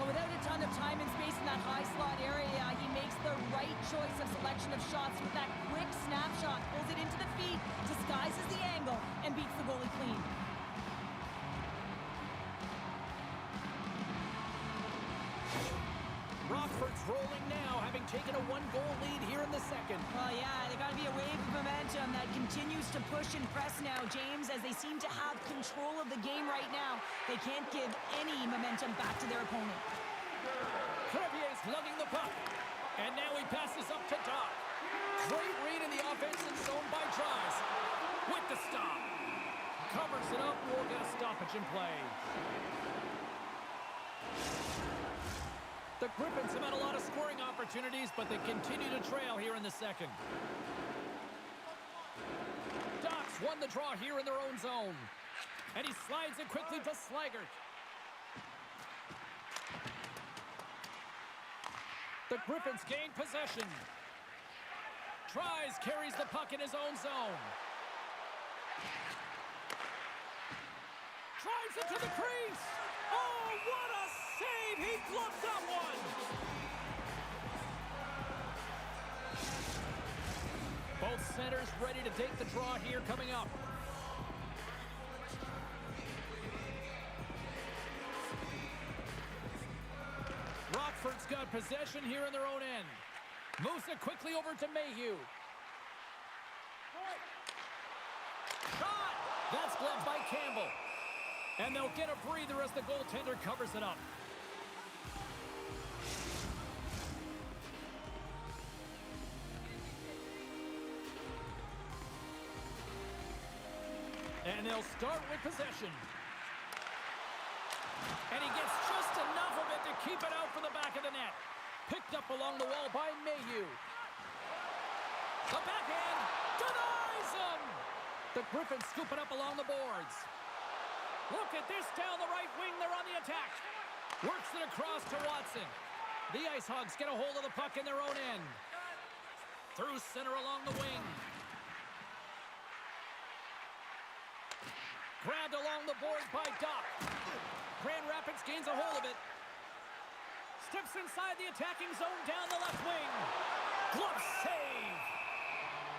Well, without a ton of time and space in that high slot area, he makes the right choice of selection of shots with that quick snapshot, pulls it into the feet, disguises the angle, and beats the goalie clean. rolling now, having taken a 1-goal lead here in the second. Well, yeah, they got to be a wave of momentum that continues to push and press now, James, as they seem to have control of the game right now. They can't give any momentum back to their opponent. Crevier's lugging the puck. And now he passes up to Doc. Great read in the offensive zone by Dries. With the stop. Covers it up. We'll get a stoppage in play. The Griffins have had a lot of scoring opportunities, but they continue to trail here in the second. Docs won the draw here in their own zone. And he slides it quickly to Slaggert. The Griffins gain possession. Tries, carries the puck in his own zone. Drives it to the crease. Oh, what a save! He gloves that one! Both centers ready to take the draw here coming up. Rockford's got possession here in their own end. Moves it quickly over to Mayhew. Shot! That's gloved by Campbell. And they'll get a breather as the goaltender covers it up. And they'll start with possession. And he gets just enough of it to keep it out for the back of the net. Picked up along the wall by Mayhew. The backhand denies him. The Griffins scoop it up along the boards. Look at this down the right wing. They're on the attack. Works it across to Watson. The Ice Hogs get a hold of the puck in their own end. Through center along the wing. Grabbed along the boards by Doc. Grand Rapids gains a hold of it. Steps inside the attacking zone down the left wing. Glove save.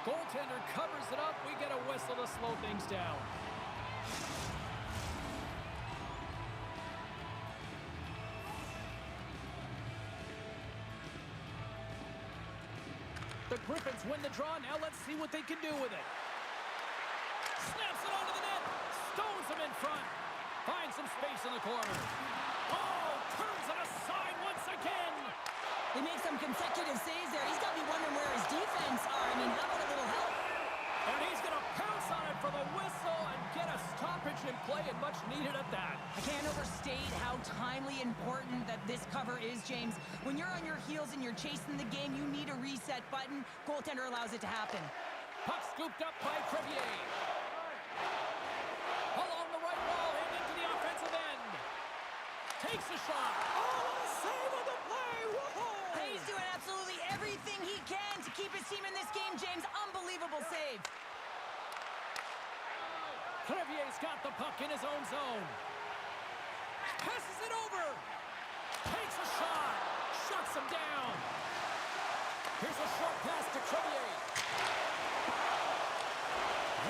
Goaltender covers it up. We get a whistle to slow things down. The Griffins win the draw. Now let's see what they can do with it. Snaps it onto the net. Stones him in front. Finds some space in the corner. Oh, turns it aside once again. They make some consecutive saves there. He's got me wondering where his defense are. I mean, how about a little help? And he's going to pounce on it for the whistle and get a stoppage in play, and much needed at that. I can't overstate how timely important that this cover is, James. When you're on your heels and you're chasing the game, you need a reset button. Goaltender allows it to happen. Puck scooped up by Crevier. Along the right wall and into the offensive end. Takes a shot. Oh, what a save on the play. Whoa! He's doing absolutely everything he can to keep his team in this game, James. Unbelievable save. Crevier's got the puck in his own zone. Passes it over. Takes a shot. Shuts him down. Here's a short pass to Crevier.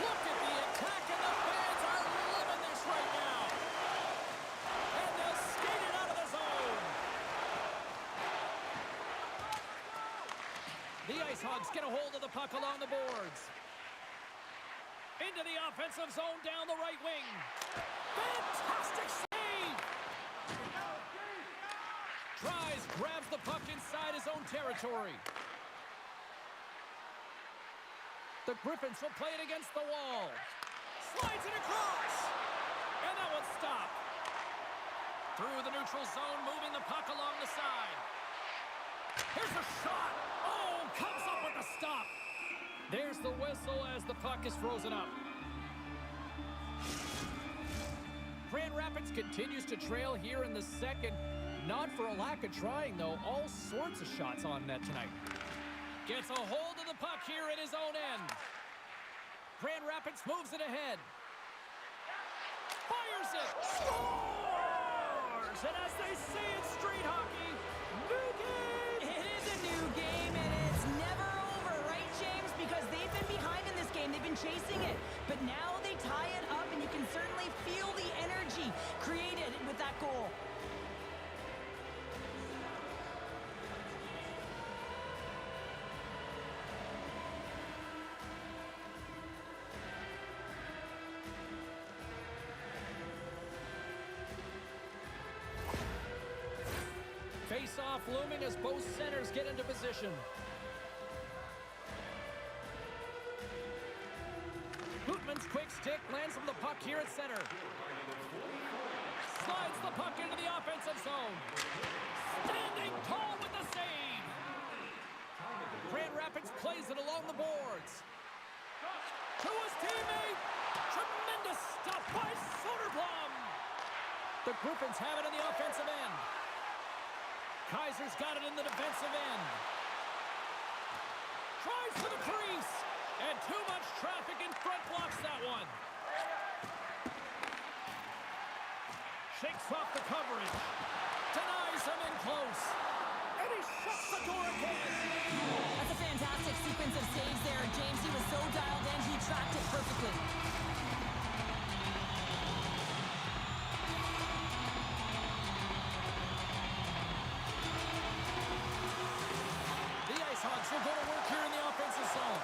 Look at the attack, and the fans are living this right now. And they'll skate it out of the zone. The Ice Hogs get a hold of the puck along the boards. Into the offensive zone down the right wing. Fantastic save! Tries, grabs the puck inside his own territory. The Griffins will play it against the wall. Slides it across. And that one's stopped. Through the neutral zone, moving the puck along the side. Here's a shot. Oh, comes up with the stop. There's the whistle as the puck is frozen up. Grand Rapids continues to trail here in the second. Not for a lack of trying, though. All sorts of shots on net tonight. Gets a hold of the puck here in his own end. Grand Rapids moves it ahead. Fires it. Scores! And as they say in street hockey, new game! It is a new game, and it's never over, right, James? Because they've been behind in this game. They've been chasing it. But now they tie it up, and you can certainly feel the energy created with that goal. face-off looming as both centers get into position. Hootman's quick stick lands him the puck here at center. Slides the puck into the offensive zone. Standing tall with the save. Grand Rapids plays it along the boards. To his teammate. Tremendous stop by Soderblom. The Griffins have it in the offensive end. Kaiser's got it in the defensive end. Tries for the crease. And too much traffic in front blocks that one. Shakes off the coverage. Denies him in close. And he shuts the door again. That's a fantastic sequence of saves there, James. He was so dialed in, he tracked it perfectly. The Ice Hogs will go to work here in the offensive zone.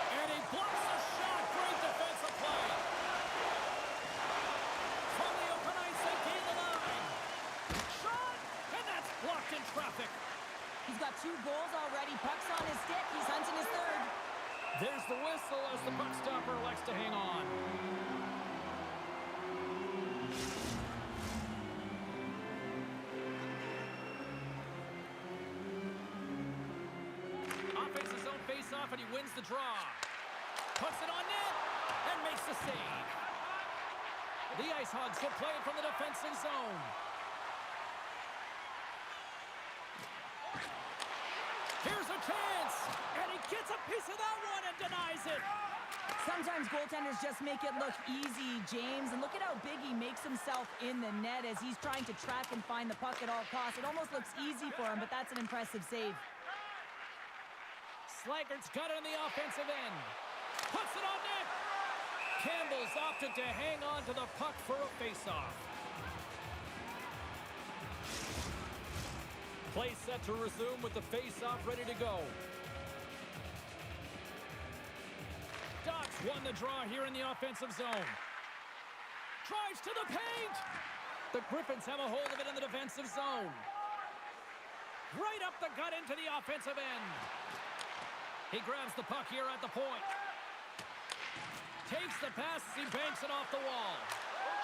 And he blocks the shot. Great defensive play. From the open ice, they gain the line. Shot! And that's blocked in traffic. He's got 2 goals already. Puck's on his stick. He's hunting his third. There's the whistle as the puck stopper elects to hang on. Offensive zone face-off, and he wins the draw. Puts it on net and makes the save. The Ice Hogs will play it from the defensive zone. Here's a chance, and he gets a piece of that one and denies it. Sometimes goaltenders just make it look easy, James. And look at how big he makes himself in the net as he's trying to track and find the puck at all costs. It almost looks easy for him, but that's an impressive save. Slaggert's got it on the offensive end. Puts it on net. Campbell's opted to hang on to the puck for a faceoff. Play set to resume with the faceoff ready to go. Docs won the draw here in the offensive zone. Drives to the paint. The Griffins have a hold of it in the defensive zone. Right up the gut into the offensive end. He grabs the puck here at the point. Takes the pass as he banks it off the wall.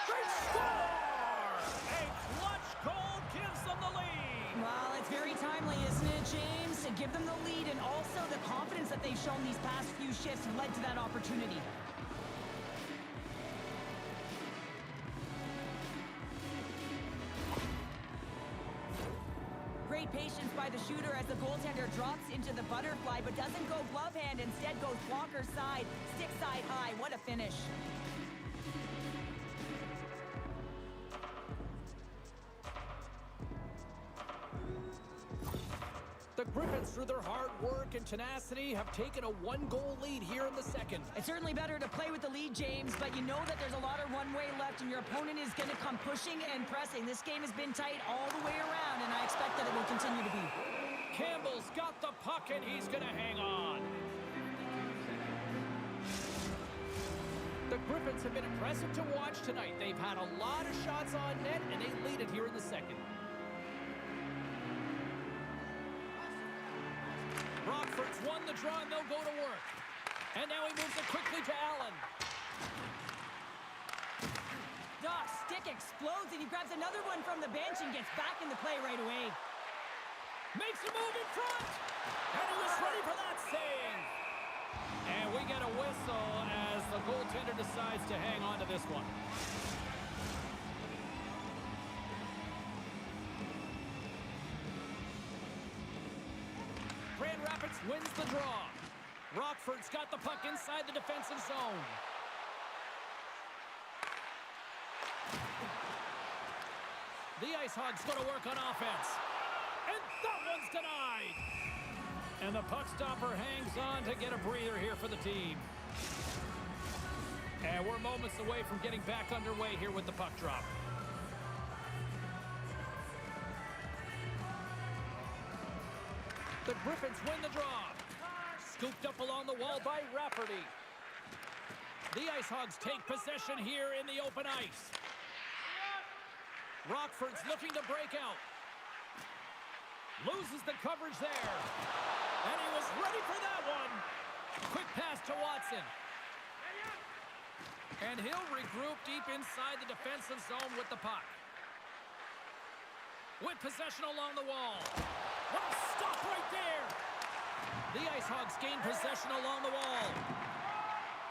They score! A clutch goal gives them the lead. Well, it's very timely, isn't it, James? To give them the lead and also the confidence that they've shown these past few shifts led to that opportunity. Great patience by the shooter as the goaltender drops into the butterfly, but doesn't go glove hand, instead goes blocker side, stick side high. What a finish. The Griffins, through their hard work and tenacity, have taken a 1-goal lead here in the second. It's certainly better to play with the lead, James, but you know that there's a lot of runway left and your opponent is going to come pushing and pressing. This game has been tight all the way around, and I expect that it will continue to be. Campbell's got the puck, and he's going to hang on. The Griffins have been impressive to watch tonight. They've had a lot of shots on net, and they lead it here in the second. Rockford's won the draw, and they'll go to work. And now he moves it quickly to Allen. Doc's stick explodes, and he grabs another one from the bench and gets back in the play right away. Makes a move in front. And he was ready for that save. And we get a whistle as the goaltender decides to hang on to this one. Grand Rapids wins the draw. Rockford's got the puck inside the defensive zone. The Ice Hogs go to work on offense. And that one's denied. And the puck stopper hangs on to get a breather here for the team. And we're moments away from getting back underway here with the puck drop. The Griffins win the draw. Scooped up along the wall by Rafferty. The Ice Hogs take possession here in the open ice. Rockford's looking to break out. Loses the coverage there. And he was ready for that one. Quick pass to Watson. And he'll regroup deep inside the defensive zone with the puck. With possession along the wall. What a stop right there. The Ice Hogs gain possession along the wall.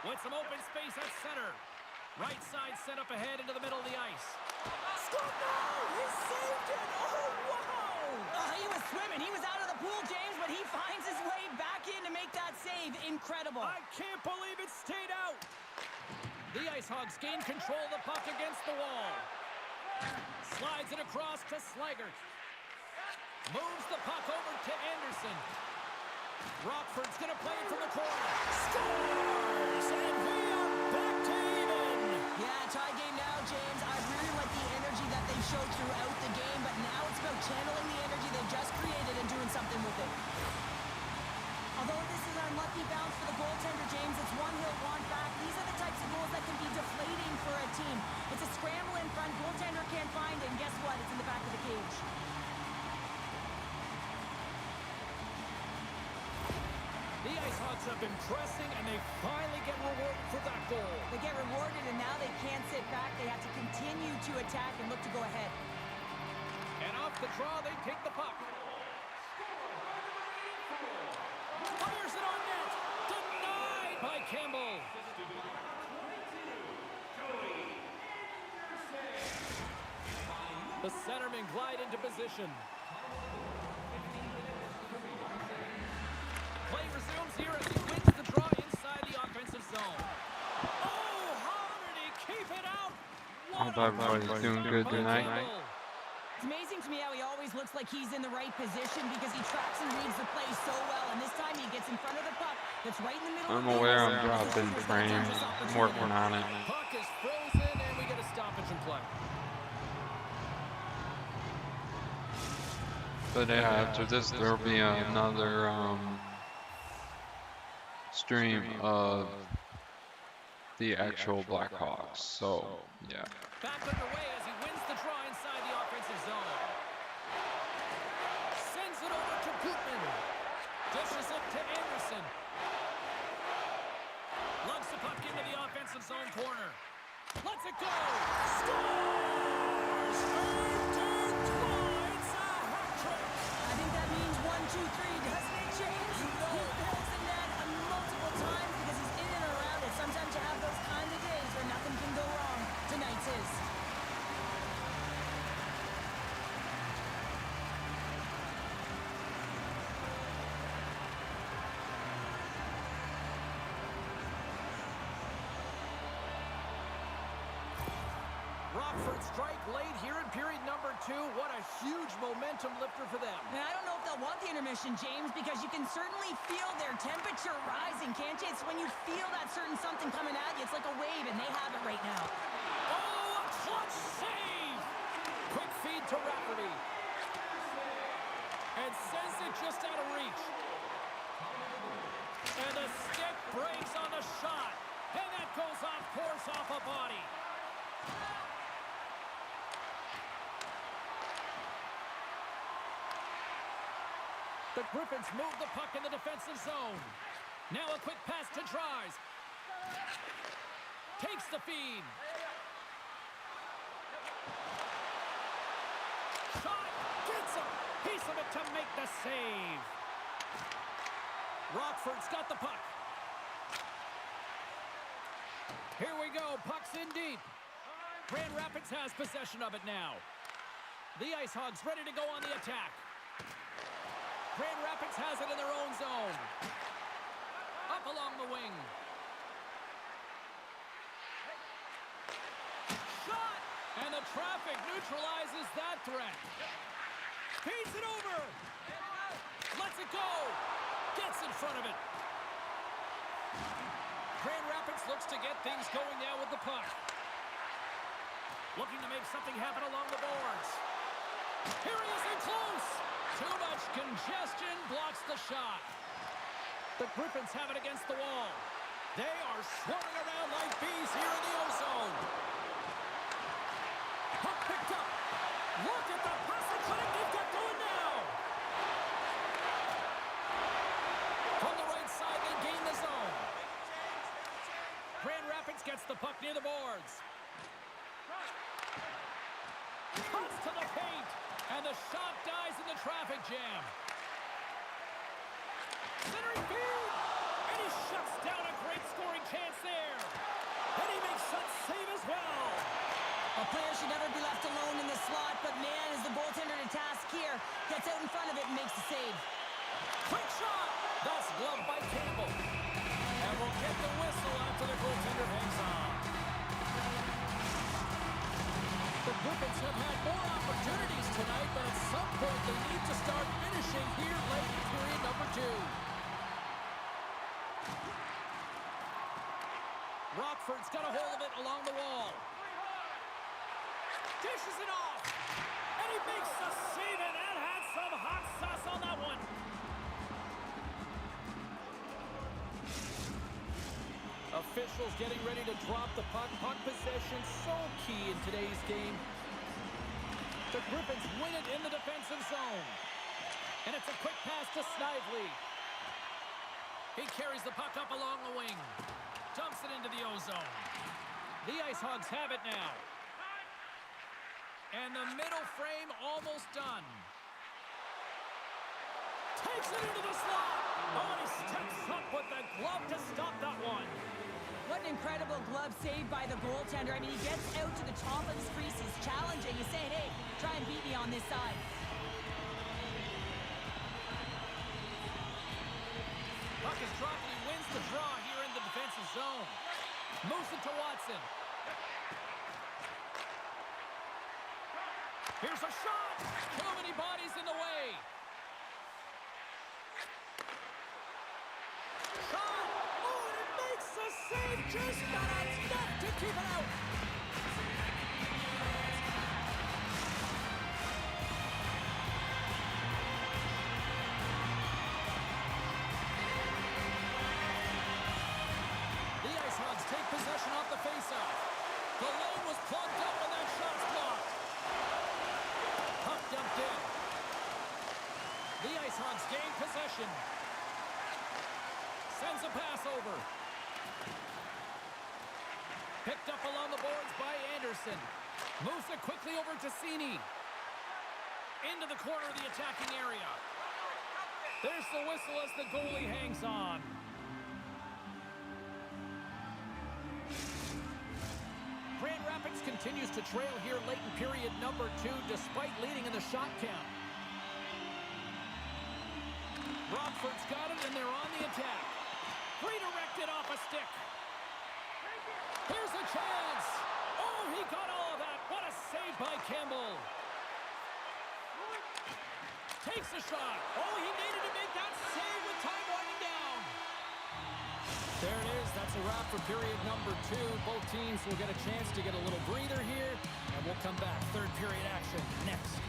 With some open space at center. Right side set up ahead into the middle of the ice. Scored! No! He saved it! Oh, wow! He was swimming. He was out of the pool, James, but he finds his way back in to make that save. Incredible. I can't believe it stayed out. The Ice Hogs gain control of the puck against the wall. Slides it across to Slaggert. Moves the puck over to Anderson. Rockford's going to play it from the corner. Scores! And we are back to even. Yeah, tie game now, James. I really like the energy that they showed throughout the game, but now it's about channeling the energy they've just created and doing something with it. Although this is an unlucky bounce for the goaltender, James, it's one he'll want back. These are the types of goals that can be deflating for a team. It's a scramble in front, goaltender can't find it, and guess what? It's in the back of the cage. The Ice Hogs have been pressing, and they finally get rewarded for that goal. They get rewarded, and now they can't sit back. They have to continue to attack and look to go ahead. And off the draw, they take the puck. Fires it on net. Denied by Campbell. The centermen glide into position. Play resumes here as he wins the draw inside the offensive zone. Oh, how did he keep it out? I hope everybody's doing good tonight. It's amazing to me how he always looks like he's in the right position because he tracks and reads the play so well. And this time he gets in front of the puck that's right in the middle I'm of the aware ice. I'm dropping frames. I'm working on it. Puck is frozen, and we get a stoppage in play. But yeah, after this there'll be another stream of the actual Blackhawks. So yeah. Back underway as he wins the draw inside the offensive zone. Sends it over to Gutman. Dishes it to Anderson. Lugs the puck into the offensive zone corner. Lets it go. Scores! Earned twice a hat trick. I think that means 1, 2, 3, doesn't it, James? He fills the net multiple times because he's in and around it. Sometimes you have those kind of days where nothing can go wrong. Tonight's his. Rockford strike late here in period number 2. What a huge momentum lifter for them. And I don't know if they'll want the intermission, James, because you can certainly feel their temperature rising, can't you? It's when you feel that certain something coming at you. It's like a wave, and they have it right now. Oh, a clutch save! Quick feed to Rafferty. And sends it just out of reach. And the stick breaks on the shot. And that goes off course off a body. The Griffins move the puck in the defensive zone. Now a quick pass to Dries. Takes the feed. Shot. Gets a piece of it to make the save. Rockford's got the puck. Here we go. Puck's in deep. Grand Rapids has possession of it now. The Ice Hogs ready to go on the attack. Grand Rapids has it in their own zone. Up along the wing. Shot! And the traffic neutralizes that threat. Feeds it over. Lets it go. Gets in front of it. Grand Rapids looks to get things going now with the puck. Looking to make something happen along the boards. Here he is in close. Too much congestion blocks the shot. The Griffins have it against the wall. They are swarming around like bees here in the O-zone. Puck picked up. Look at the passing clinic they've got going now. Gets the puck near the boards. Cuts to the paint. And the shot dies in the traffic jam. Centering feed. And he shuts down a great scoring chance there. And he makes that save as well. A player should never be left alone in the slot, but man, is the goaltender to task here. Gets out in front of it and makes the save. Quick shot. That's gloved by Campbell. And we'll get the whistle after the goaltender hangs on. The Griffins have had more opportunities tonight, but at some point they need to start finishing here late in period number 2. Rockford's got a hold of it along the wall. Dishes it off. And he makes the save, and that had some hot sauce on that one. Officials getting ready to drop the puck. Puck possession so key in today's game. The Griffins win it in the defensive zone. And it's a quick pass to Snively. He carries the puck up along the wing. Dumps it into the O-zone. The Ice Hogs have it now. And the middle frame almost done. Takes it into the slot. Oh, and he steps up with the glove to stop that one. What an incredible glove save by the goaltender. I mean, he gets out to the top of his crease. He's challenging. He's saying, hey, try and beat me on this side. Puck is dropped and he wins the draw here in the defensive zone. Moves it to Watson. Here's a shot. Too many bodies in the way. Shot. Oh, and it makes the save. Just got enough to keep it out. The Ice Hogs take possession off the faceoff. The lane was plugged up and that shot's blocked. Puck dumped in. The Ice Hogs gain possession. Sends a pass over. Picked up along the boards by Anderson. Moves it quickly over to Cini. Into the corner of the attacking area. There's the whistle as the goalie hangs on. Grand Rapids continues to trail here late in period number 2 despite leading in the shot count. Rockford's got it and they're on the attack. Redirected off a stick. Here's a chance. Oh, he got all of that. What a save by Campbell. Takes a shot. Oh, he needed to make that save with time winding down. There it is. That's a wrap for period number 2. Both teams will get a chance to get a little breather here, and we'll come back. Third period action next.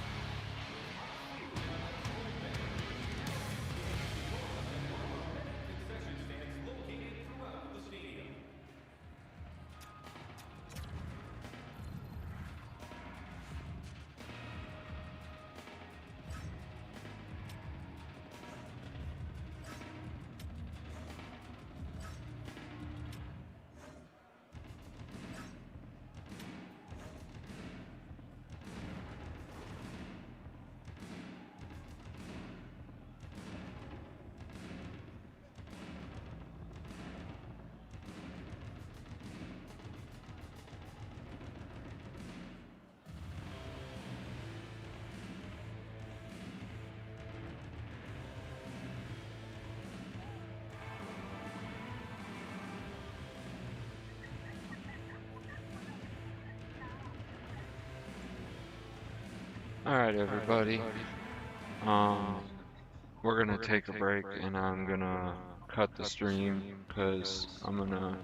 Concession stands located throughout the stadium. Alright, everybody. We're gonna take a break and I'm gonna cut the stream because I'm gonna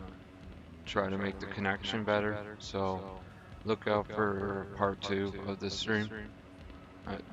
try to make the connection better. So look out for part 2 of the stream. Alright.